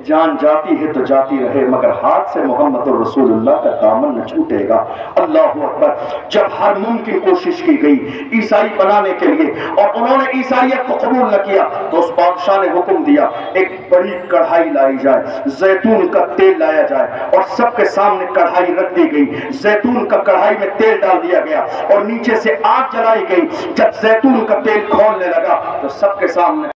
Speaker 1: جان جاتی ہے تو جاتی رہے مگر ہاتھ سے محمد الرسول اللہ کا دامن نہ چھوٹے گا۔ اللہ اکبر۔ جب ہر ممکن کوشش کی گئی عیسائی بنانے کے لیے اور انہوں نے عیسائیت کو قبول نہ کیا، تو اس بادشاہ نے حکم دیا ایک بڑی کڑھائی لائی جائے، زیتون کا تیل لایا جائے، اور سب کے سامنے کڑھائی رکھ دی گئی، زیتون کا کڑھائی میں تیل ڈال دیا گیا اور نیچے سے آگ جلائی گئی۔ جب زیتون کا تیل کھولنے لگا تو سب کے سامنے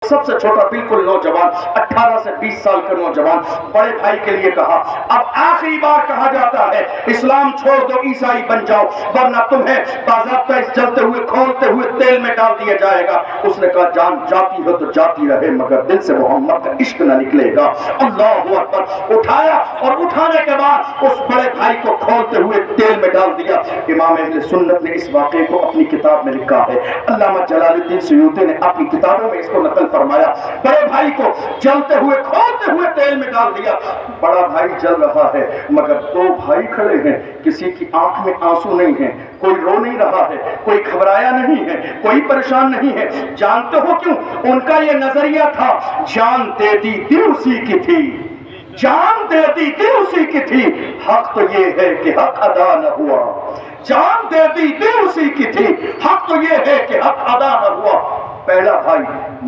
Speaker 1: سب سے چھوٹا بالکل نوجوان 18 سے 20 سال کا نوجوان بڑے بھائی کے لیے کہا اب آخری بار کہا جاتا ہے اسلام چھوڑ دو عیسائی بن جاؤ ورنہ تمہیں باضابطہ اس جلتے ہوئے کھولتے ہوئے تیل میں ڈال دیا جائے گا۔ اس نے کہا جان جاتی ہو تو جاتی رہے مگر دل سے محمد کا عشق نہ نکلے گا۔ اللہ اکبر۔ اٹھایا اور اٹھانے کے بعد اس بڑے بھائی کو کھولتے ہوئے تیل میں ڈال دیا۔ امام اہل سنت نے اس واقعے کو اپنی کتاب میں لکھا ہے، علامہ جلال الدین سیوطی نے اپنی کتابوں میں اس کو نقل فرمایا۔ بڑے بھائی کو جلتے ہوئے کھولتے ہوئے تیل میں ڈال دیا، بڑا بھائی جل رہا ہے مگر دو بھائی کھڑے ہیں، کسی کی آنکھ میں آنسو نہیں ہے، کوئی رو نہیں رہا ہے، کوئی گھبرایا نہیں ہے، کوئی پریشان نہیں ہے۔ جانتے ہو کیوں؟ ان کا یہ نظریہ تھا جان دے دی دل اسی کی تھی، جان دے دی دل اسی کی تھی، حق تو یہ ہے کہ حق ادا نہ ہوا، جان دے دی دل اسی کی تھی، حق تو یہ ہے کہ حق ادا نہ ہوا۔ پہلا بھائی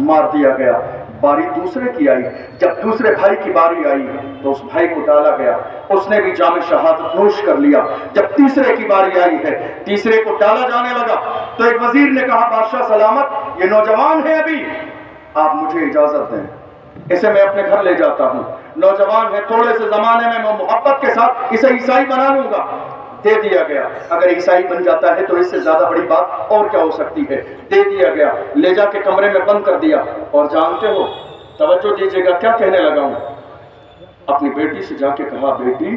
Speaker 1: مار دیا گیا، باری دوسرے کی آئی، جب دوسرے بھائی کی باری آئی تو اس بھائی کو ڈالا گیا، اس نے بھی جام شہادت نوش کر لیا۔ جب تیسرے کی باری آئی ہے، تیسرے کو ڈالا جانے لگا تو ایک وزیر نے کہا بادشاہ سلامت، یہ نوجوان ہے ابھی، آپ مجھے اجازت دیں، اسے میں اپنے گھر لے جاتا ہوں، نوجوان ہے، تھوڑے سے زمانے میں محبت کے ساتھ اسے عیسائی بنا لوں گا۔ دے دیا گیا۔ اگر عیسائی بن جاتا ہے تو اس سے زیادہ بڑی بات اور کیا ہو سکتی ہے؟ دے دیا گیا، لے جا کے کمرے میں بند کر دیا۔ اور جانتے ہو، توجہ دیجیے گا کیا کہنے لگا ہوں، اپنی بیٹی سے جا کے کہا بیٹی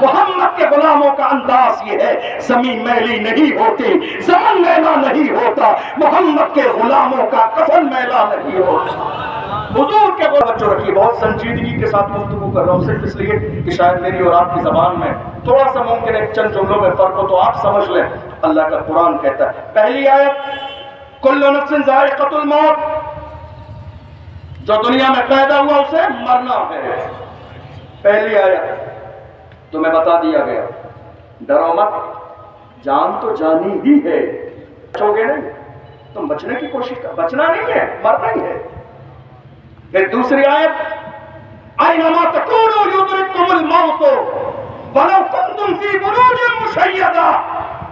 Speaker 2: محمد کے غلاموں کا انداز یہ ہے، زمین میلی نہیں ہوتی، زمن میلا نہیں ہوتا، محمد کے غلاموں کا کفن میلا نہیں ہوتا۔ حضور کے بچوں رکھیے، بہت سنجیدگی کے ساتھ گفتگو کر رہا ہوں، صرف اس لیے کہ شاید میری اور آپ کی زبان میں تھوڑا سا ممکن ہے چند جملوں میں فرق ہو تو آپ سمجھ لیں۔ اللہ کا قرآن کہتا ہے، پہلی آیت، کل نفس ذائقۃ الموت، جو دنیا میں پیدا ہوا اسے مرنا ہے۔ پہلی آیت تمہیں بتا دیا گیا، ڈرو مت، جان تو جانی ہی ہے، بچو گے نہیں، تم بچنے کی کوشش کر، بچنا نہیں ہے، مرنا ہی ہے۔ پھر دوسری آیت، اینما تکونوا یدرککم الموت ولو کنتم فی بروج مشیدہ،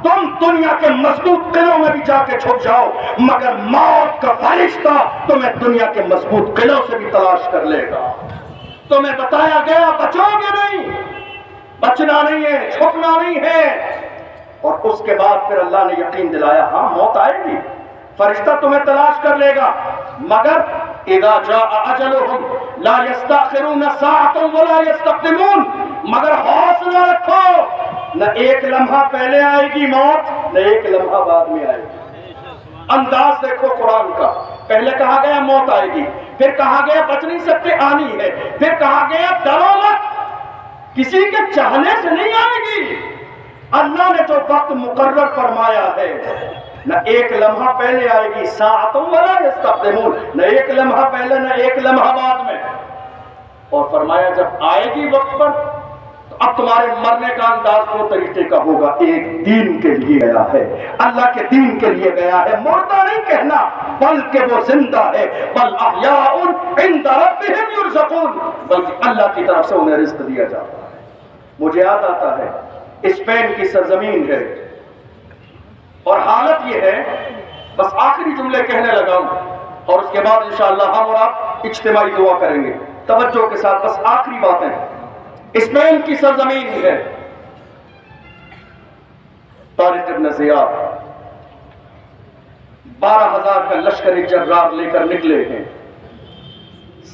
Speaker 2: تم دنیا کے مضبوط قلعوں میں بھی جا کے چھپ جاؤ مگر موت کا فرشتہ تمہیں دنیا کے مضبوط قلعوں سے بھی تلاش کر لے گا۔ تمہیں بتایا گیا بچو گے نہیں، بچنا نہیں ہے، چھپنا نہیں ہے۔ اور اس کے بعد پھر اللہ نے یقین دلایا، ہاں موت آئے گی، فرشتہ تمہیں تلاش کر لے گا، مگر اذا جاء اجلهم لا يستأخرون ساعة ولا يستقدمون، مگر حوصلہ رکھو، نہ ایک لمحہ پہلے آئے گی موت، نہ ایک لمحہ بعد میں آئے گی۔ انداز دیکھو قرآن کا، پہلے کہا گیا موت آئے گی، پھر کہا گیا بچ نہیں سکتے آنی ہے، پھر کہا گیا ڈرو مت، کسی کے چاہنے سے نہیں آئے گی۔ اللہ نے جو وقت مقرر فرمایا ہے، نہ ایک لمحہ پہلے آئے گی، ساعۃ ولا یستقدمون، نہ ایک لمحہ پہلے نہ ایک لمحہ بعد میں۔ اور فرمایا جب آئے گی وقت پر تو اب تمہارے مرنے کا انداز دو طریقے کا ہوگا، ایک دین کے لیے گیا ہے، اللہ کے دین کے لیے گیا ہے، مردہ نہیں کہنا بلکہ وہ زندہ ہے، بل احیاء عند ربهم یرزقون، بلکہ اللہ کی طرف سے انہیں رزق دیا جاتا ہے۔ مجھے یاد آتا ہے اسپین کی سرزمین ہے اور حالت یہ ہے، بس آخری جملے کہنے لگا ہوں اور اس کے بعد انشاءاللہ ہم اور آپ اجتماعی دعا کریں گے، توجہ کے ساتھ بس آخری باتیں۔ اسپین کی سرزمین ہے، طارق ابن زیاد 12,000 کا لشکر جرار لے کر نکلے ہیں،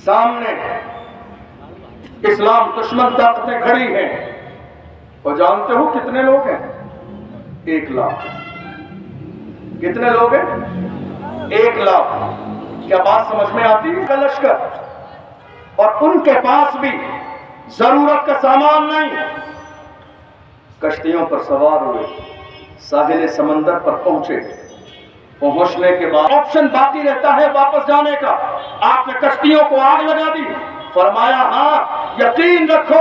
Speaker 2: سامنے اسلام دشمن طاقتیں کھڑی ہیں، اور جانتے ہو کتنے لوگ ہیں؟ 1 لاکھ۔ کتنے لوگ ہیں؟ 1 لاکھ۔ کیا بات سمجھ میں آتی ہے؟ کا لشکر، اور ان کے پاس بھی ضرورت کا سامان نہیں، کشتیوں پر سوار ہوئے، ساحل سمندر پر پہنچے، پہنچنے کے بعد آپشن باقی رہتا ہے واپس جانے کا۔ آپ نے کشتیوں کو آگ لگا دی، فرمایا ہاں یقین رکھو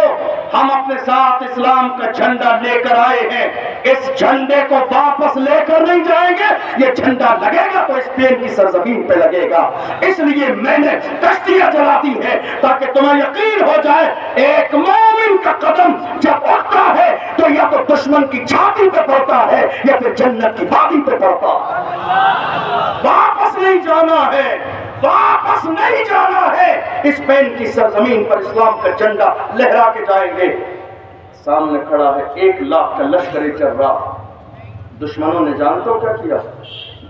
Speaker 2: ہم اپنے ساتھ اسلام کا جھنڈا لے کر آئے ہیں، اس جھنڈے کو واپس لے کر نہیں جائیں گے، یہ جھنڈا لگے گا تو اسپین کی سرزمین پہ لگے گا، اس لیے میں نے کشتیاں جلا دی ہے تاکہ تمہیں یقین ہو جائے ایک مومن کا قدم جب اٹھتا ہے تو یا تو دشمن کی چھاتی پہ پڑتا ہے یا پھر جنت کی وادی پہ پڑتا ہے۔ واپس نہیں جانا ہے، واپس نہیں جانا ہے، اسپین کی سرزمین پر اسلام کا جھنڈا لہرا کے جائیں گے۔ سامنے کھڑا ہے 1 لاکھ کا لشکر جرار۔ دشمنوں نے جانتے ہو کیا کیا؟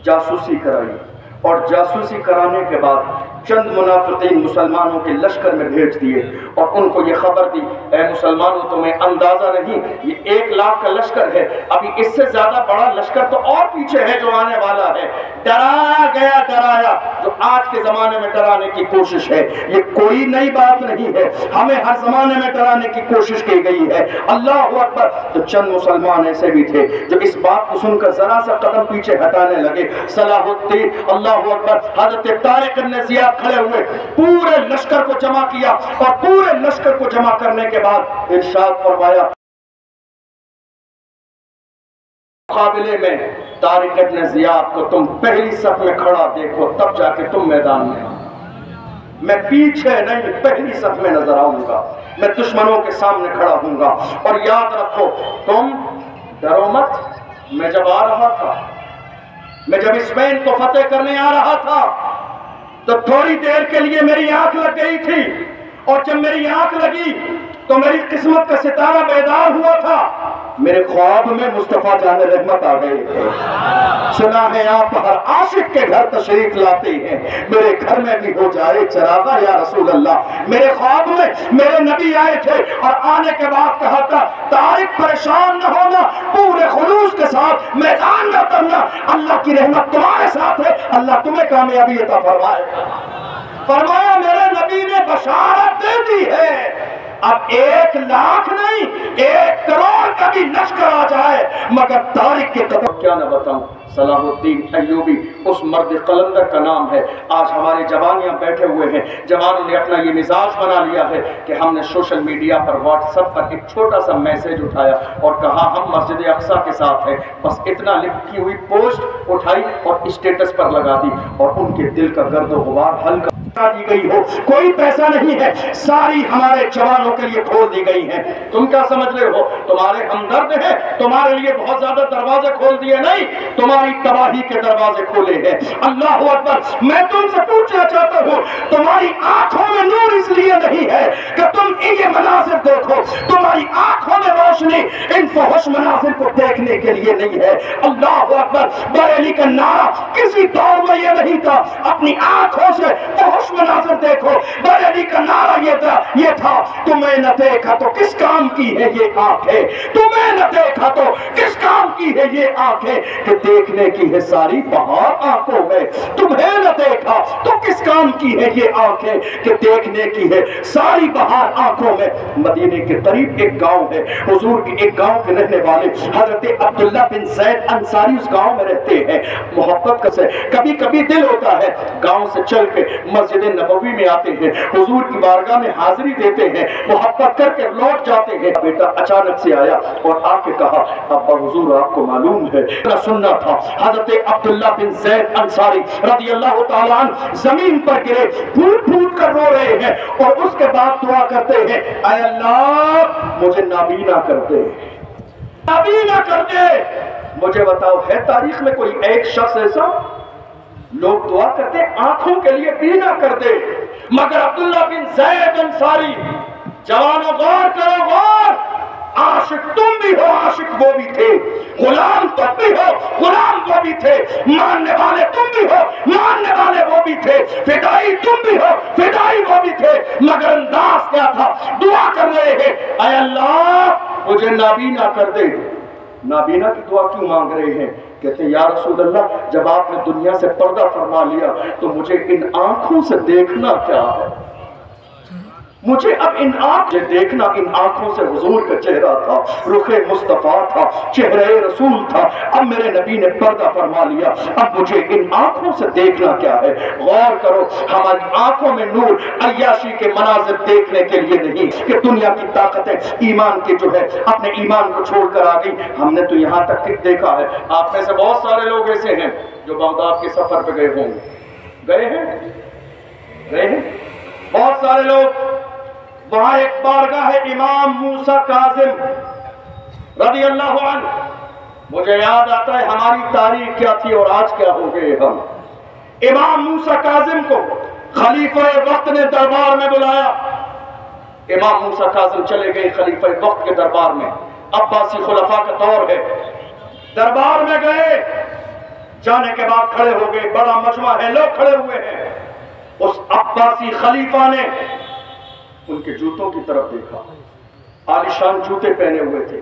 Speaker 2: جاسوسی کرائی، اور جاسوسی کرانے کے بعد چند منافقین مسلمانوں کے لشکر میں بھیج دیے اور ان کو یہ خبر دی، اے مسلمانوں تمہیں اندازہ نہیں، یہ 1 لاکھ کا لشکر ہے، ابھی اس سے زیادہ بڑا لشکر تو اور پیچھے ہے جو آنے والا ہے۔ ڈرایا گیا، ڈرایا، جو آج کے زمانے میں ڈرانے کی کوشش ہے، یہ کوئی نئی بات نہیں ہے، ہمیں ہر زمانے میں ڈرانے کی کوشش کی گئی ہے۔ اللہ اکبر۔ تو چند مسلمان ایسے بھی تھے جو اس بات کو سن کر ذرا سا قدم پیچھے ہٹانے لگے۔ صلاح الدین، اللہ اکبر، حضرت طارق بن زیاد کھڑے ہوئے، پورے لشکر کو جمع کیا اور پورے لشکر کو جمع کرنے کے بعد ارشاد فرمایا مقابلے میں طارق بن زیاد کو تم پہلی صف میں کھڑا دیکھو تب جا کے تم میدان میں آؤ، میں پیچھے نہیں پہلی صف میں نظر آؤں گا، میں دشمنوں کے سامنے کھڑا ہوں گا، اور یاد رکھو تم ڈرو مت۔ میں جب آ رہا تھا، میں جب اسپین کو فتح کرنے آ رہا تھا تو تھوڑی دیر کے لیے میری آنکھ لگ گئی تھی، اور جب میری آنکھ لگی تو میری قسمت کا ستارہ بیدار ہوا تھا، میرے خواب میں مصطفیٰ جان رحمت آ گئے تھے. سنا ہے آپ ہر عاشق کے گھر تشریف لاتے ہیں, میرے گھر میں بھی ہو جائے چراغا یا رسول اللہ. میرے خواب میں میرے نبی آئے تھے اور آنے کے بعد کہا تھا طارق پریشان نہ ہونا, پورے خلوص کے ساتھ میدان میں اترنا, اللہ کی رحمت تمہارے ساتھ ہے, اللہ تمہیں کامیابی عطا فرمائے. فرمایا میرے نبی نے بشارت دے دی ہے, اب 1,00,000 نہیں 1 کروڑ کا بھی لشکر آ جائے مگر طارق کے قدم. کیا نہ بتاؤں, صلاح الدین ایوبی اس مرد قلندر کا نام ہے. آج ہمارے جوانیاں بیٹھے ہوئے ہیں, جوانوں نے اپنا یہ مزاج بنا لیا ہے کہ ہم نے سوشل میڈیا پر واٹس ایپ پر ایک چھوٹا سا میسج اٹھایا اور کہا ہم مسجد اقصیٰ کے ساتھ ہیں, بس اتنا لکھی ہوئی پوسٹ اٹھائی اور اسٹیٹس پر لگا دی اور ان کے دل کا گرد و غبار ہلکا دی گئی ہو. کوئی پیسہ نہیں ہے, ساری ہمارے جوانوں کے لیے کھول دی گئی ہیں. تم کیا سمجھ رہے ہو تمہارے ہمدرد ہیں, تمہارے لیے بہت زیادہ دروازے کھول دیے نہیں, تمہاری تباہی کے دروازے کھولے ہیں. اللہ اکبر. میں تم سے پوچھنا چاہتا ہوں, تمہاری آنکھوں میں نور اس لیے نہیں ہے کہ تم یہ مناظر دیکھو, تمہاری آنکھوں میں روشنی ان فحش مناظر کو دیکھنے کے لیے نہیں ہے. اللہ اکبر. بریلی کا نعرہ کسی دور میں یہ نہیں تھا اپنی آنکھوں سے فحش مناظر دیکھو, بریلی کا نعرہ یہ تھا تمہیں نہ دیکھا تو کس کام کی ہے یہ آنکھیں, تمہیں نہ دیکھا تو کس کام کی ہے یہ آنکھیں, کہ دیکھنے کی ہے ساری بہار آنکھوں میں, تمہیں نہ دیکھا تو کس کام کی ہے یہ آنکھیں, کہ دیکھنے کی ہے ساری بہار آنکھوں میں. مدینے کے قریب ایک گاؤں ہے, حضور کے ایک گاؤں کے رہنے والے حضرت عبداللہ بن زید انصاری اس گاؤں میں رہتے ہیں. محبت سے کبھی کبھی دل ہوتا ہے گاؤں سے چل کے مسجد نبوی میں آتے ہیں, حضور کی بارگاہ میں حاضری دیتے ہیں, محبت کر کے لوٹ جاتے ہیں. بیٹا اچانک سے آیا اور آ کے کہا ابا حضور آپ کو معلوم ہے سننا تھا. حضرت عبداللہ بن زید انصاری رضی اللہ تعالیٰ عنہ زمین پر گرے, پھوٹ پھوٹ کر رو رہے ہیں اور اس کے بعد دعا کرتے ہیں اے اللہ مجھے نابینا کر دے, نابینا کر دے. مجھے بتاؤ ہے تاریخ میں کوئی ایک شخص ایسا, لوگ دعا کرتے آنکھوں کے لیے بینا کر دے, مگر عبداللہ بن زید انصاری, جوانوں غور کرو غور, عاشق تم بھی ہو عاشق وہ بھی تھے, غلام تم بھی ہو غلام وہ بھی تھے, ماننے والے تم بھی ہو ماننے والے وہ بھی تھے, فدائی تم بھی ہو فدائی وہ بھی تھے, مگر انداز کیا تھا, دعا کر رہے ہیں اے اللہ مجھے نابینا کر دے. نابینا کی دعا کیوں مانگ رہے ہیں؟ کہتے ہیں یا رسول اللہ جب آپ نے دنیا سے پردہ فرما لیا تو مجھے ان آنکھوں سے دیکھنا کیا ہے, مجھے اب ان آنکھوں سے دیکھنا, ان آنکھوں سے حضور کا چہرہ تھا, رخ مصطفیٰ تھا, چہرہ رسول تھا, اب میرے نبی نے پردہ فرما لیا, اب مجھے ان آنکھوں سے دیکھنا کیا ہے. غور کرو ہماری آنکھوں میں نور عیاشی کے مناظر دیکھنے کے لیے نہیں کہ دنیا کی طاقتیں ایمان کے جو ہے اپنے ایمان کو چھوڑ کر آ گئی. ہم نے تو یہاں تک کہ دیکھا ہے, آپ میں سے بہت سارے لوگ ایسے ہیں جو بغداد کے سفر پہ گئے ہوں گے, گئے ہیں بہت سارے لوگ. وہاں ایک بارگاہ ہے امام موسیٰ کاظم رضی اللہ عنہ. مجھے یاد آتا ہے ہماری تاریخ کیا تھی اور آج کیا ہو گئے ہم. امام موسیٰ کاظم کو خلیفہ وقت نے دربار میں بلایا. امام موسیٰ کاظم چلے گئے خلیفہ وقت کے دربار میں, عباسی خلفاء کا دور ہے. دربار میں گئے, جانے کے بعد کھڑے ہو گئے, بڑا مجمع ہے, لوگ کھڑے ہوئے ہیں. اس عباسی خلیفہ نے ان کے جوتوں کی طرف دیکھا, عالیشان جوتے پہنے ہوئے تھے,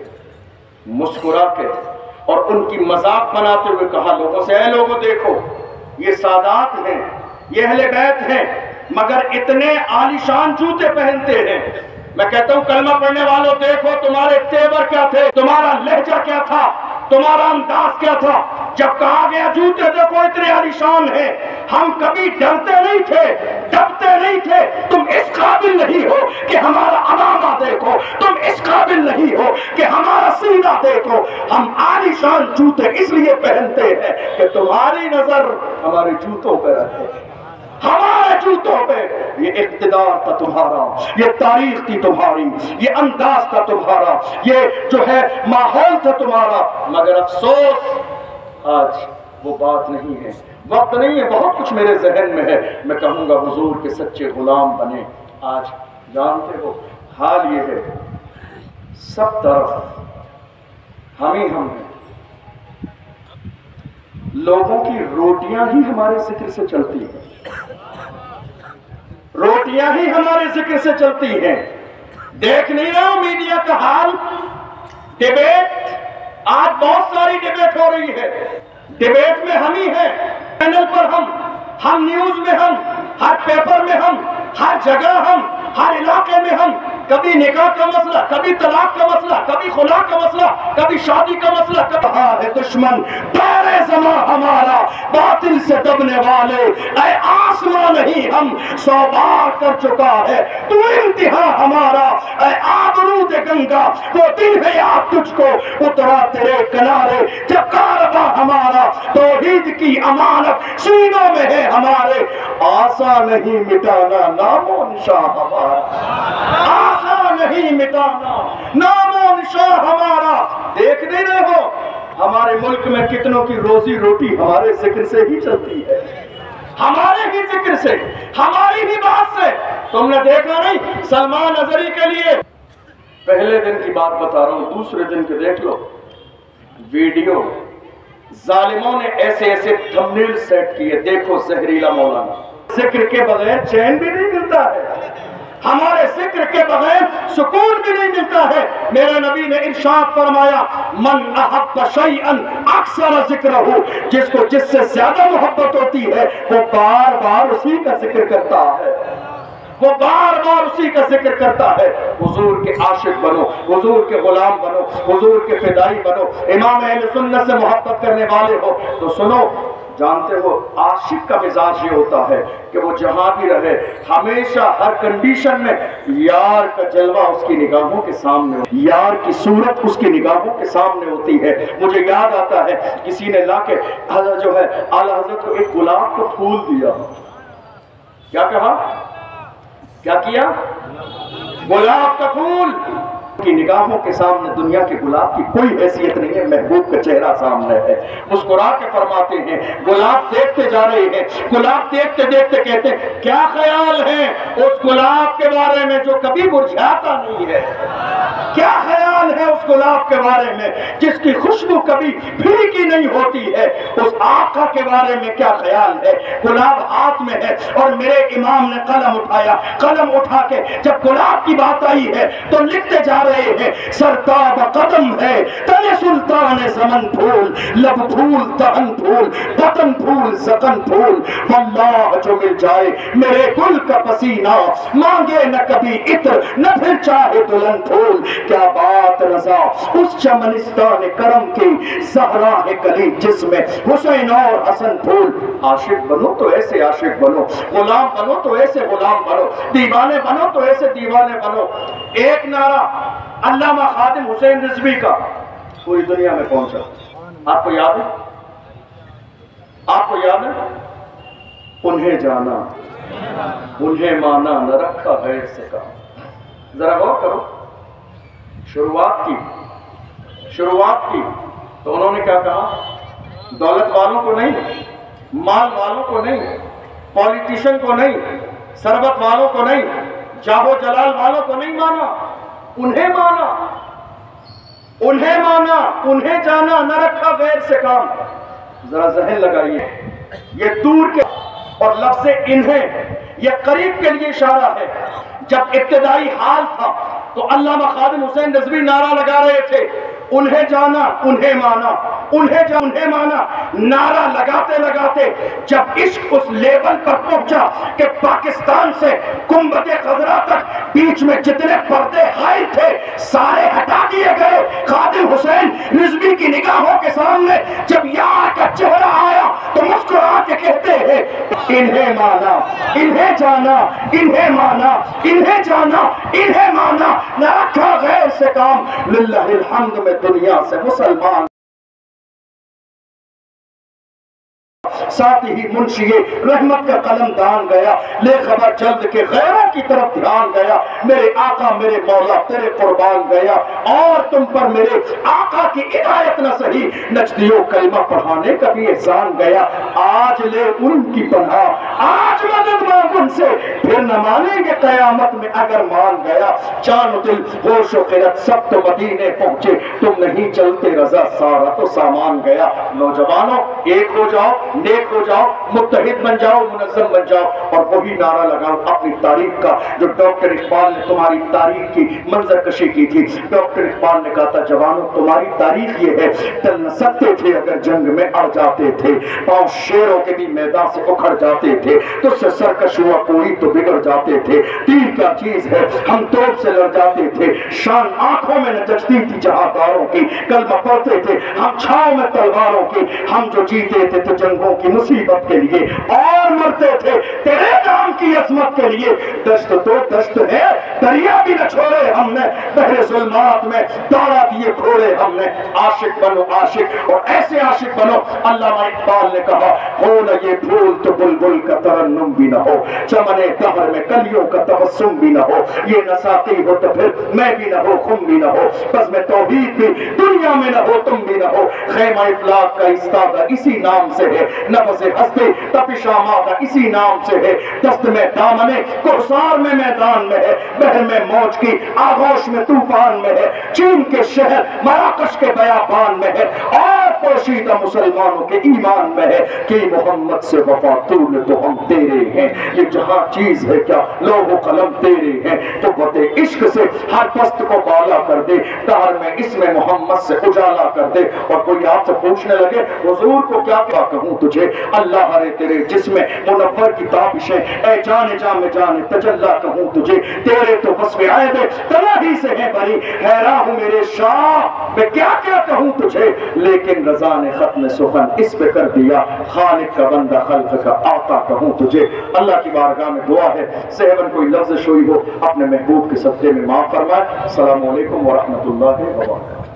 Speaker 2: مسکرا کے اور ان کی مذاق بناتے ہوئے کہا لوگوں سے اے لوگوں دیکھو یہ سادات ہیں, یہ اہل بیت ہیں, مگر اتنے عالیشان جوتے پہنتے ہیں. میں کہتا ہوں کلمہ پڑھنے والوں دیکھو تمہارے تیور کیا تھے, تمہارا لہجہ کیا تھا, تمہارا انداز کیا تھا. جب کہا گیا جوتے دیکھو اتنے عالیشان ہیں, ہم کبھی ڈرتے نہیں تھے, ڈبتے نہیں تھے. تم اس قابل نہیں ہو کہ ہمارا عمامہ دیکھو, تم اس قابل نہیں ہو کہ ہمارا سینہ دیکھو. ہم عالیشان جوتے اس لیے پہنتے ہیں کہ تمہاری نظر ہمارے جوتوں پہ رہے, ہمارے جوتوں پہ. یہ اقتدار تھا تمہارا, یہ تاریخ تھی تمہاری, یہ انداز تھا تمہارا, یہ جو ہے ماحول تھا تمہارا. مگر افسوس آج وہ بات نہیں ہے, وقت نہیں ہے. بہت کچھ میرے ذہن میں ہے, میں کہوں گا حضور کے سچے غلام بنے. آج جانتے ہو حال یہ ہے سب طرف
Speaker 1: ہم ہی ہم ہیں. لوگوں کی روٹیاں ہی ہمارے ذکر سے چلتی ہیں. روٹیاں ہی ہمارے ذکر سے چلتی ہیں. دیکھ نہیں رہے ہو میڈیا کا حال؟ ڈیبیٹ آج بہت ساری ڈیبیٹ ہو رہی ہے. ڈیبیٹ میں ہم ہی ہیں. چینل پر ہم نیوز میں ہر پیپر میں ہر جگہ ہر علاقے میں کبھی نکاح کا مسئلہ، کبھی طلاق کا مسئلہ، کبھی خلا کا مسئلہ، کبھی شادی کا مسئلہ. کہا ہے دشمن دور زماں ہمارا باطل سے دبنے والے، اے آسمان نہیں ہم 100 بار کر چکا ہے تو انتہا ہمارا. اے آبرود گنگا وہ دن ہے یاد تجھ کو اترا تیرے کنارے جب کارواں ہمارا توحید کی امانت سینوں میں ہے ہمارے. آسان نہیں مٹانا نام و نشان ہمارا، آسان نہیں مٹانا نام و نشان ہمارا. دیکھ نہیں رہے ہو ہمارے ملک میں کتنوں کی روزی روٹی ہمارے ذکر سے ہی چلتی ہے، ہمارے ہی ذکر سے، ہماری ہی بات سے. تم نے دیکھا نہیں سلمان اظہری کے لیے پہلے دن کی بات بتا رہا ہوں، دوسرے دن کے دیکھ لو ویڈیو. ظالموں نے ایسے ایسے تھمبنیل سیٹ کیے، دیکھو زہریلا مولانا. ذکر کے بغیر چین بھی نہیں ملتا ہے، ہمارے ذکر کے بغیر سکون بھی نہیں ملتا ہے. میرے نبی نے ارشاد فرمایا من احب شیئا اکثر ذکرہ، جس کو جس سے زیادہ محبت ہوتی ہے وہ بار بار اسی کا ذکر کرتا ہے، وہ بار بار اسی کا ذکر کرتا ہے. حضور کے عاشق بنو، حضور کے غلام بنو، حضور کے فدائی بنو. امام اہل سنت سے محبت کرنے والے ہو تو سنو، جانتے ہو عاشق کا مزاج یہ ہوتا ہے کہ وہ جہاں بھی رہے ہمیشہ ہر کنڈیشن میں یار کا جلوہ اس کی نگاہوں کے سامنے، یار کی صورت اس کی نگاہوں کے سامنے ہوتی ہے. مجھے یاد آتا ہے کسی نے لا کے جو ہے اعلیٰ حضرت کو ایک گلاب کو پھول دیا. کیا کہا؟ کیا کیا؟ گلاب کا پھول. کی نگاہوں کے سامنے دنیا کے گلاب کی کوئی حیثیت نہیں ہے، محبوب کا چہرہ سامنے ہے. مسکرا کے فرماتے ہیں گلاب دیکھتے جا رہے ہیں، گلاب دیکھتے دیکھتے کہتے ہیں کیا خیال ہے اس گلاب کے بارے میں جو کبھی مرجھاتا نہیں ہے؟ کیا خیال ہے اس گلاب کے بارے میں جس کی خوشبو کبھی پھیکی نہیں ہوتی ہے؟ اس آقا کے بارے میں کیا خیال ہے؟ گلاب ہاتھ میں ہے اور میرے امام نے قلم اٹھایا، قلم اٹھا کے جب گلاب کی بات آئی ہے تو لکھتے جا رہے ہیں سرتاب قدم ہے تن سلطان زمن پھول، لب پھول دہن پھول بطن پھول زقن پھول. واللہ جو مل جائے میرے گل کا پسینہ مانگے نہ کبھی عطر نہ پھر چاہے دلہن پھول. کیا بات رضا اس چمنستان کرم کی زہرا ہے کلی جس میں حسین اور حسن پھول. عاشق بنو تو ایسے عاشق بنو، غلام بنو تو ایسے غلام بنو، دیوانے بنو تو ایسے دیوانے بنو. ایک نعرہ علامہ خادم حسین رضوی کا پوری دنیا میں پہنچا، آپ کو یاد ہے؟ آپ کو یاد ہے؟ انہیں جانا انہیں مانا نہ رکھا غیر سے کام. ذرا غور کرو، شروعات کی تو انہوں نے کیا کہا؟ دولت والوں کو نہیں، مال والوں کو نہیں، پولیٹیشن کو نہیں، ثروت والوں کو نہیں، جاہ و جلال والوں کو نہیں مانا، انہیں مانا، انہیں مانا، انہیں جانا نہ رکھا غیر سے کام. ذرا ذہن لگائیے، یہ دور کے اور لفظ انہیں یہ قریب کے لیے اشارہ ہے. جب ابتدائی حال تھا تو علامہ خادم حسین رضوی نعرہ لگا رہے تھے انہیں جانا انہیں مانا، انہیں جانا انہیں مانا. نعرہ لگاتے لگاتے جب عشق اس لیول پر پہنچا کہ پاکستان سے گنبد خضرا تک بیچ میں جتنے پردے حائل تھے سارے ہٹا دیے گئے. خادم حسین رضوی کی نگاہوں کے سامنے جب یار کا چہرہ آیا تو مسکرا کے کہتے ہیں انہیں مانا انہیں جانا انہیں مانا انہیں جانا انہیں مانا نہ رکھا غیر سے کام. للہ الحمد میں دنیا سے مسلمان
Speaker 2: ساتھ ہی منشی رحمت کا قلم دان گیا، لے خبر جلد کے غیروں کی طرف دھیان گیا، میرے آقا میرے مولا تیرے قربان گیا، اور تم پر میرے آقا کی عنایت نہ سہی، نجدیوں کلمہ پڑھانے کا بھی احسان گیا، آج لے ان کی پناہ، آج مدد مانگ ان سے، پھر نہ مانیں گے قیامت میں اگر مان گیا، جان و دل ہوش و خرد سب تو مدینے پہنچے، تم نہیں چلتے رضا سارا تو سامان گیا۔ نوجوانوں ایک ہو جاؤ، نیک ہو جاؤ، متحد بن جاؤ، منظم بن جاؤ، اور وہی نعرہ لگاؤ اپنی تاریخ کا جو ڈاکٹر اقبال نے تمہاری تاریخ کی منظر کشی کی تھی۔ ڈاکٹر اقبال نے کہا تھا جوانوں تمہاری تاریخ یہ ہے، چل نہ سکتے تھے اگر جنگ میں اڑ جاتے تھے، پاؤں شیروں کے بھی میدان سے اکھڑ جاتے تھے، تو سے سرکش ہوا کوئی تو بگڑ جاتے تھے، تیر کیا چیز ہے ہم توپ سے لڑ جاتے تھے، شان آنکھوں میں نہ جچتی تھی جہاداروں کی، کلمہ پڑھتے تھے ہم چھاؤں میں تلواروں کی، ہم جو جیتے تھے تو جنگوں کی مصیبت کے لیے، اور مرتے تھے تیرے نام کی عظمت کے لیے، دشت تو دشت ہے دریا بھی نہ چھوڑے ہم نے، بحر ظلمات میں دوڑا دیے کھوڑے ہم نے، عاشق بنو عاشق، اور ایسے عاشق بنو، علامہ اقبال نے کہا ہو نہ یہ پھول تو بلبل کا ترنم بھی نہ ہو، چمن دہر میں کلیوں کا تبسم بھی نہ ہو، یہ نہ ساقی ہو تو پھر میں بھی نہ ہو، خم بھی نہ ہو، بس میں توحید بھی دنیا میں نہ ہو، تم بھی نہ ہو، خیمہ افلاق کا استادہ اسی نام سے ہے، نفس ہستی تپش آمادہ اسی نام سے ہے، دست میں دامنے کوثر میں میدان میں ہے، بحر میں موج کی آغوش میں طوفان میں ہے، چین کے شہر مراکش کے بیابان میں ہے، اور پوشیدہ مسلمانوں کے ایمان میں ہے کہ محمد سے وفا طول تو ہم تیرے ہیں، یہ جہاں چیز ہے کیا لوح و قلم تیرے ہیں، تو بت عشق سے ہر پست کو بالا کر دے، دہر میں اس میں محمد سے اجالا کر دے۔ اور کوئی آپ سے پوچھنے لگے حضور کو کیا کیا کہوں تجھے، اللہ رے تیرے جسم منور کی تابشیں، اے جان جام جان تجلا کہوں تجھے، تیرے تو وصف عیب تنہی سے ہے بری، حیران ہوں میرے شاہ میں کیا کیا کہوں تجھے، لیکن رضا نے ختم سخن اس پہ کر دیا، خالق کا بندہ خلق کا آقا کہوں تجھے۔ اللہ کی بارگاہ میں دعا ہے سہون کوئی لفظ شوئی ہو اپنے محبوب کے صدقے میں معاف فرمائے۔ السلام علیکم ورحمۃ اللہ وبرکاتہ۔